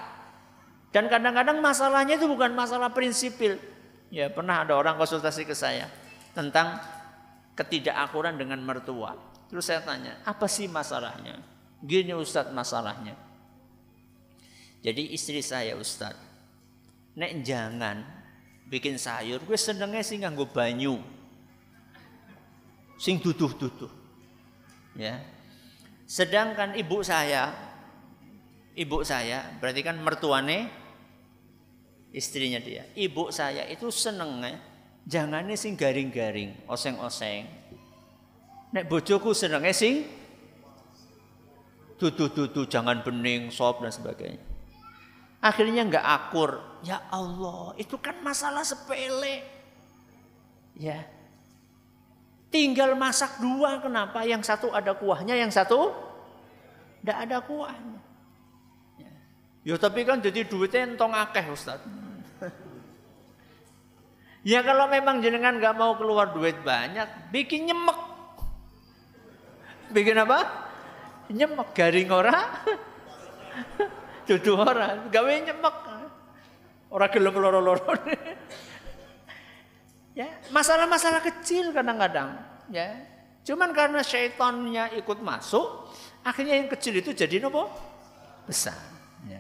Dan kadang-kadang masalahnya itu bukan masalah prinsipil. Ya, pernah ada orang konsultasi ke saya tentang ketidakakuran dengan mertua. Terus saya tanya, apa sih masalahnya? Gini Ustadz masalahnya. Jadi istri saya Ustadz, nek jangan bikin sayur, gue senengnya sih nganggo banyu. Sing duduh-duduh. Ya. Sedangkan ibu saya berarti kan mertuane istrinya dia. Ibu saya itu senengnya jangannya sing garing-garing, oseng-oseng. Nek bojoku senengnya sing duduh-duduh, jangan bening, sop dan sebagainya. Akhirnya enggak akur. Ya Allah, itu kan masalah sepele. Ya. Tinggal masak 2, kenapa? Yang satu ada kuahnya, yang satu tidak ada kuahnya. Ya tapi kan jadi duitnya entong akeh Ustaz. Ya kalau memang jenengan nggak mau keluar duit banyak, bikin nyemek. Bikin apa? Nyemek, garing ora, duduh ora, gawe nyemek. Ora gelem loro-loro. Ya, masalah-masalah kecil kadang-kadang, ya. Cuman karena syaitannya ikut masuk, akhirnya yang kecil itu jadi nopo? Besar, ya.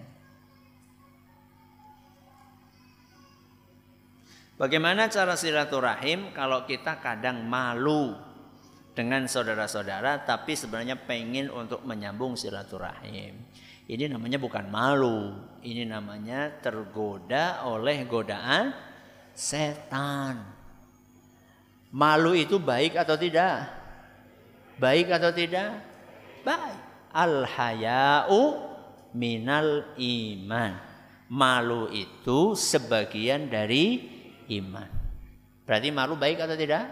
Bagaimana cara silaturahim kalau kita kadang malu dengan saudara-saudara tapi sebenarnya pengen untuk menyambung silaturahim. Ini namanya bukan malu, ini namanya tergoda oleh godaan setan. Malu itu baik atau tidak? Baik atau tidak? Baik. Al-haya'u minal iman. Malu itu sebagian dari iman. Berarti malu baik atau tidak?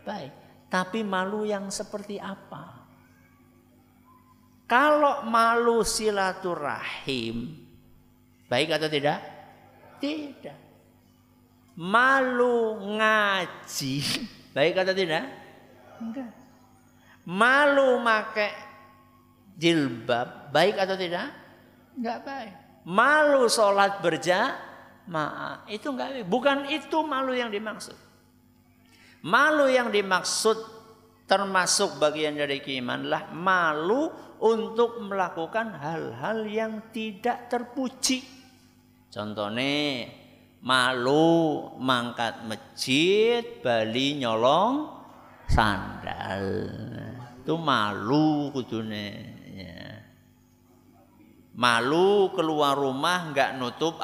Baik. Tapi malu yang seperti apa? Kalau malu silaturahim, baik atau tidak? Tidak. Malu ngaji, baik atau tidak? Enggak. Malu pakai jilbab, baik atau tidak? Enggak baik. Malu sholat berjamaah, itu enggak baik. Bukan itu malu yang dimaksud. Malu yang dimaksud termasuk bagian dari keimanan lah malu untuk melakukan hal-hal yang tidak terpuji. Contohnya malu mangkat masjid bali nyolong sandal. Itu malu kudune, ya. Malu keluar rumah nggak nutup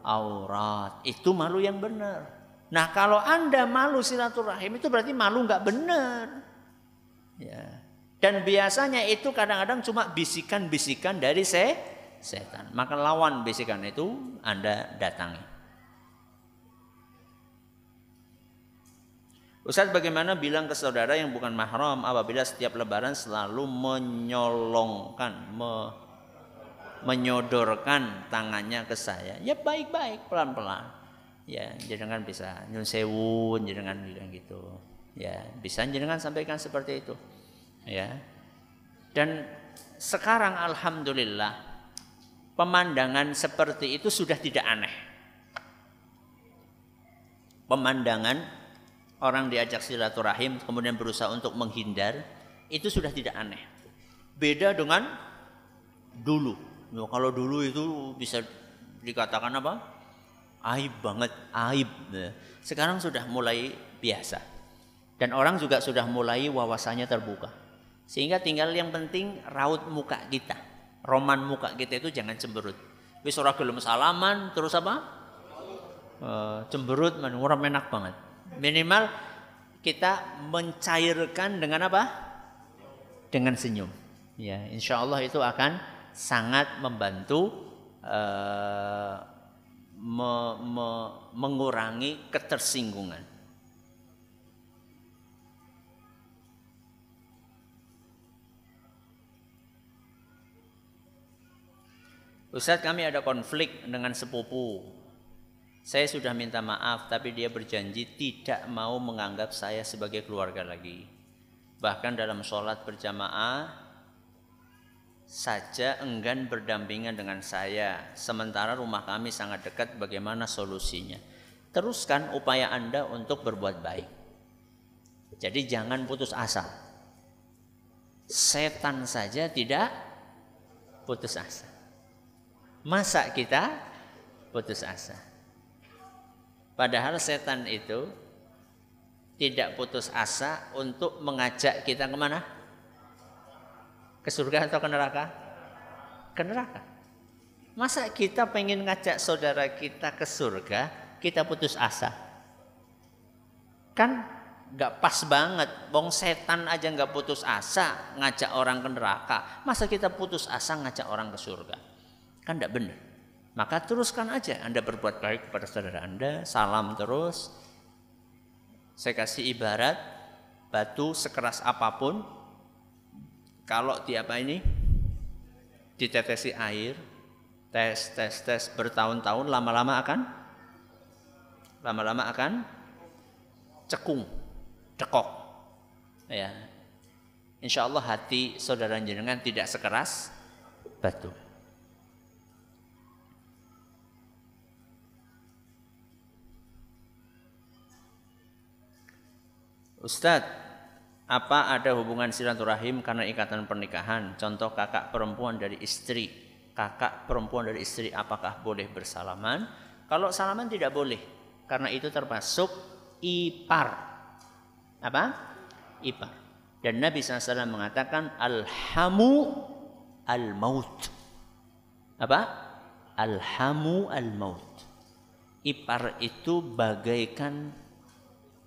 aurat. Itu malu yang benar. Nah, kalau Anda malu silaturahim itu berarti malu nggak benar. Ya. Dan biasanya itu kadang-kadang cuma bisikan-bisikan dari setan. Maka lawan bisikan itu Anda datangi. Ustaz, bagaimana bilang ke saudara yang bukan mahram apabila setiap lebaran selalu menyodorkan tangannya ke saya? Ya baik-baik, pelan-pelan. Ya, jenengan bisa nyun sewu, jenengan bilang gitu. Ya, bisa jenengan sampaikan seperti itu. Ya. Dan sekarang alhamdulillah pemandangan seperti itu sudah tidak aneh. Pemandangan orang diajak silaturahim kemudian berusaha untuk menghindar itu sudah tidak aneh. Beda dengan dulu. Nah, kalau dulu itu bisa dikatakan apa? Aib banget, aib. Sekarang sudah mulai biasa. Dan orang juga sudah mulai wawasannya terbuka. Sehingga tinggal yang penting raut muka kita. Roman muka kita itu jangan cemberut. Wis ora gelem salaman terus apa? Cemberut orang enak banget. Minimal kita mencairkan dengan apa? Dengan senyum. Ya, insya Allah itu akan sangat membantu mengurangi ketersinggungan. Ustaz, kami ada konflik dengan sepupu. Saya sudah minta maaf, tapi dia berjanji tidak mau menganggap saya sebagai keluarga lagi. Bahkan dalam sholat berjamaah saja enggan berdampingan dengan saya. Sementara rumah kami sangat dekat, bagaimana solusinya? Teruskan upaya Anda untuk berbuat baik. Jadi jangan putus asa. Setan saja tidak putus asa. Masa kita putus asa? Padahal setan itu tidak putus asa untuk mengajak kita kemana? Ke surga atau ke neraka? Ke neraka. Masa kita pengen ngajak saudara kita ke surga, kita putus asa? Kan gak pas banget. Bong setan aja gak putus asa ngajak orang ke neraka. Masa kita putus asa ngajak orang ke surga? Kan gak benar. Maka teruskan aja Anda berbuat baik kepada saudara Anda. Salam terus. Saya kasih ibarat batu sekeras apapun, kalau ditetesi air, tes bertahun-tahun, lama-lama akan cekung, cekok. Ya, insya Allah hati saudara jenengan tidak sekeras batu. Ustadz, apa ada hubungan silaturahim karena ikatan pernikahan? Contoh kakak perempuan dari istri. Kakak perempuan dari istri apakah boleh bersalaman? Kalau salaman tidak boleh. Karena itu termasuk ipar. Apa? Ipar. Dan Nabi SAW mengatakan alhamu al-maut. Apa? Alhamu al-maut. Ipar itu bagaikan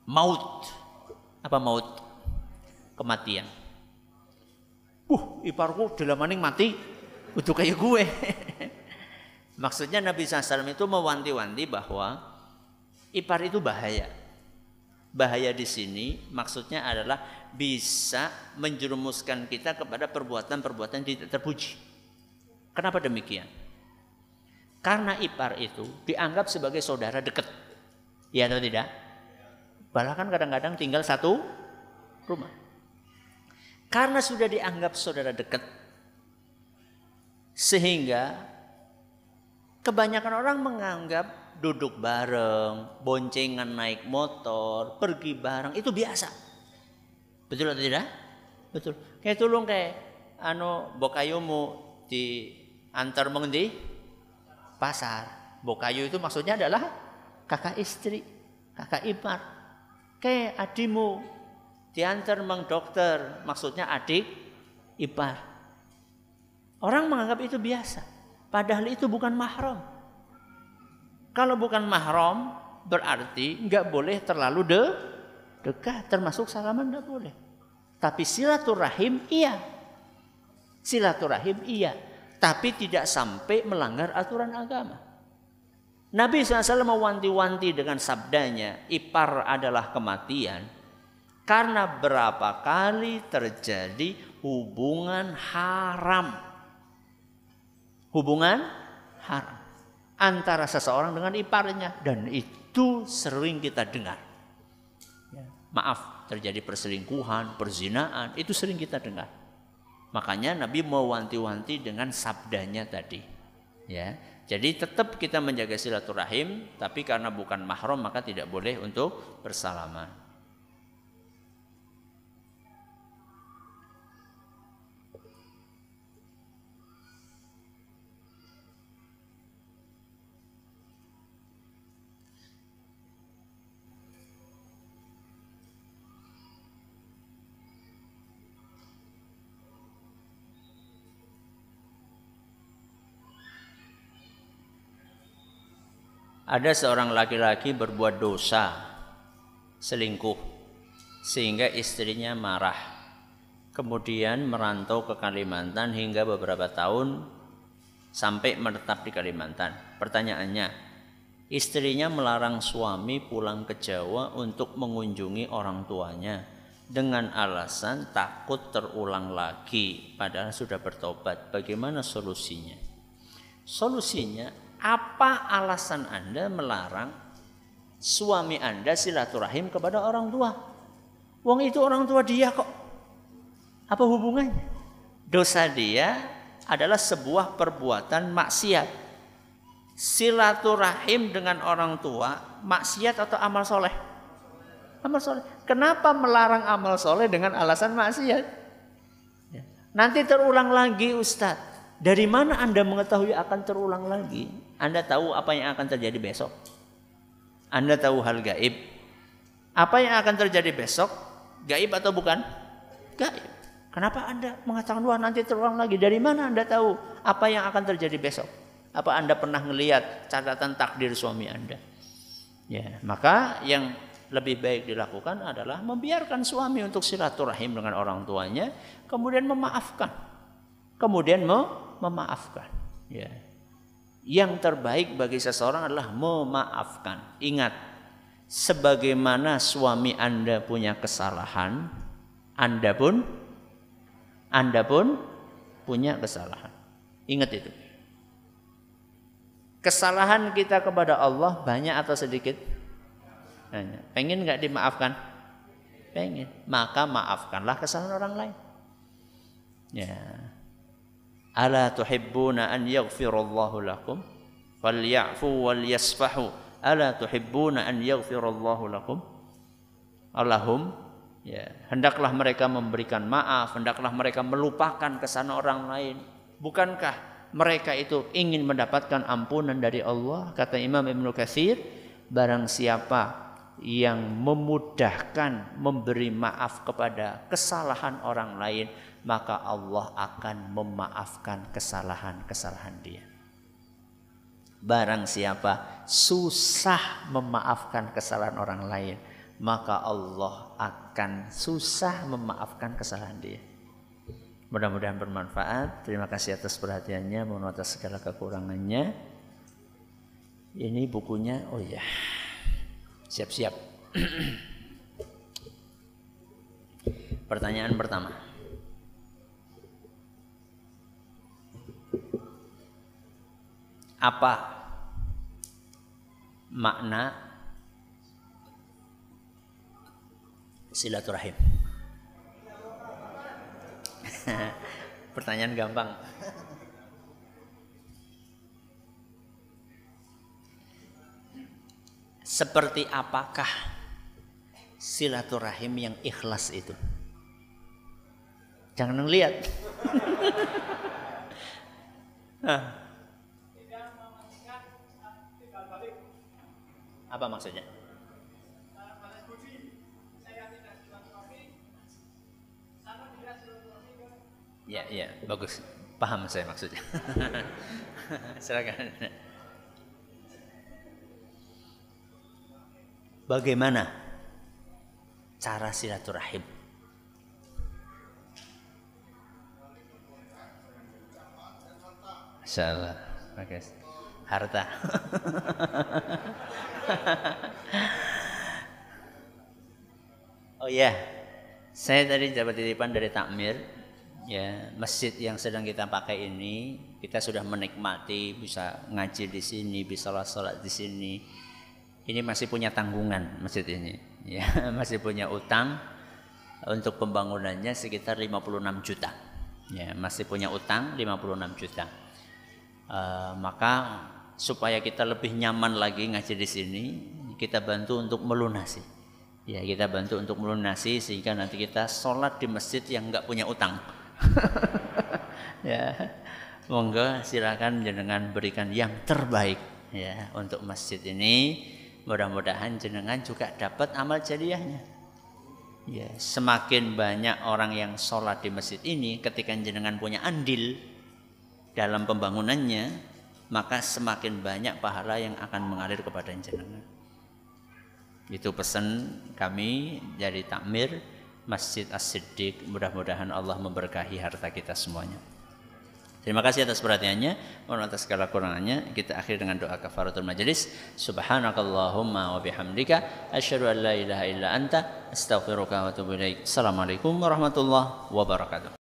maut. Apa maut? Kematian. Iparku dalam maning mati. Udah kayak gue. Maksudnya Nabi SAW itu mewanti-wanti bahwa ipar itu bahaya. Bahaya di sini maksudnya adalah bisa menjerumuskan kita kepada perbuatan-perbuatan tidak terpuji. Kenapa demikian? Karena ipar itu dianggap sebagai saudara dekat. Ya atau tidak? Bahkan kadang-kadang tinggal satu rumah. Karena sudah dianggap saudara dekat, sehingga kebanyakan orang menganggap duduk bareng, boncengan naik motor, pergi bareng itu biasa. Betul atau tidak? Betul. Kayak tulung kayak bokayumu diantar mengendi pasar. Bokayu itu maksudnya adalah kakak istri, kakak ipar. Kayak adimu diantar meng dokter, maksudnya adik ipar. Orang menganggap itu biasa, padahal itu bukan mahram. Kalau bukan mahram berarti nggak boleh terlalu dekat, termasuk salaman nggak boleh. Tapi silaturahim iya, silaturahim iya, tapi tidak sampai melanggar aturan agama. Nabi SAW mewanti-wanti dengan sabdanya, ipar adalah kematian. Karena berapa kali terjadi hubungan haram. Hubungan haram antara seseorang dengan iparnya. Dan itu sering kita dengar. Maaf, terjadi perselingkuhan, perzinaan, itu sering kita dengar. Makanya Nabi mewanti-wanti dengan sabdanya tadi. Ya, jadi tetap kita menjaga silaturahim, tapi karena bukan mahram maka tidak boleh untuk bersalaman. Ada seorang laki-laki berbuat dosa, selingkuh, sehingga istrinya marah. Kemudian merantau ke Kalimantan hingga beberapa tahun sampai menetap di Kalimantan. Pertanyaannya, istrinya melarang suami pulang ke Jawa untuk mengunjungi orang tuanya dengan alasan takut terulang lagi, padahal sudah bertobat. Bagaimana solusinya? Solusinya, apa alasan Anda melarang suami Anda silaturahim kepada orang tua? Wong itu orang tua dia kok. Apa hubungannya? Dosa dia adalah sebuah perbuatan maksiat. Silaturahim dengan orang tua, maksiat atau amal soleh? Amal soleh. Kenapa melarang amal soleh dengan alasan maksiat? Nanti terulang lagi, Ustadz. Dari mana Anda mengetahui akan terulang lagi? Anda tahu apa yang akan terjadi besok? Anda tahu hal gaib? Apa yang akan terjadi besok? Gaib atau bukan? Gaib. Kenapa Anda mengatakan wah nanti terulang lagi? Dari mana Anda tahu apa yang akan terjadi besok? Apa Anda pernah melihat catatan takdir suami Anda? Ya, maka yang lebih baik dilakukan adalah membiarkan suami untuk silaturahim dengan orang tuanya, kemudian memaafkan. Kemudian memaafkan. Ya. Yang terbaik bagi seseorang adalah memaafkan. Ingat, sebagaimana suami Anda punya kesalahan, Anda pun punya kesalahan. Ingat itu. Kesalahan kita kepada Allah banyak atau sedikit? Banyak. Pengen nggak dimaafkan? Pengen. Maka maafkanlah kesalahan orang lain. Ya. Ala tuhibbuna an yaghfirallahu lakum falyafu walyasfahu. Ala tuhibbuna an yaghfirallahu lakum. Allahum Ya, hendaklah mereka memberikan maaf, hendaklah mereka melupakan kesalahan orang lain. Bukankah mereka itu ingin mendapatkan ampunan dari Allah? Kata Imam Ibnu Katsir, barang siapa yang memudahkan memberi maaf kepada kesalahan orang lain, maka Allah akan memaafkan kesalahan-kesalahan dia. Barang siapa susah memaafkan kesalahan orang lain, maka Allah akan susah memaafkan kesalahan dia. Mudah-mudahan bermanfaat. Terima kasih atas perhatiannya, mohon atas segala kekurangannya. Ini bukunya, oh ya, siap-siap. Pertanyaan pertama. Apa makna silaturahim? Pertanyaan gampang. Seperti apakah silaturahim yang ikhlas itu? Jangan ngelihat. Apa maksudnya? Ya, ya, bagus. Paham saya maksudnya. Silakan. Bagaimana cara silaturahim? Masyaallah. Bagus. Harta. Oh ya, saya tadi dapat titipan dari takmir. Ya, masjid yang sedang kita pakai ini, kita sudah menikmati, bisa ngaji di sini, bisa sholat di sini. Ini masih punya tanggungan masjid ini. Ya, masih punya utang untuk pembangunannya sekitar 56 juta. Ya, masih punya utang 56 juta. Maka supaya kita lebih nyaman lagi ngaji di sini, kita bantu untuk melunasi. Ya, kita bantu untuk melunasi sehingga nanti kita sholat di masjid yang enggak punya utang. Ya, monggo silakan jenengan berikan yang terbaik ya untuk masjid ini. Mudah-mudahan jenengan juga dapat amal jariahnya. Ya, semakin banyak orang yang sholat di masjid ini, ketika jenengan punya andil dalam pembangunannya, maka semakin banyak pahala yang akan mengalir kepada jenengan. Itu pesan kami dari takmir Masjid As-Siddiq. Mudah-mudahan Allah memberkahi harta kita semuanya. Terima kasih atas perhatiannya. Mohon atas segala kurangannya. Kita akhiri dengan doa kafaratul majelis. Subhanakallahumma wa bihamdika asyhadu an la ilaha illa anta astaghfiruka wa atubu ilaik. Assalamualaikum warahmatullahi wabarakatuh.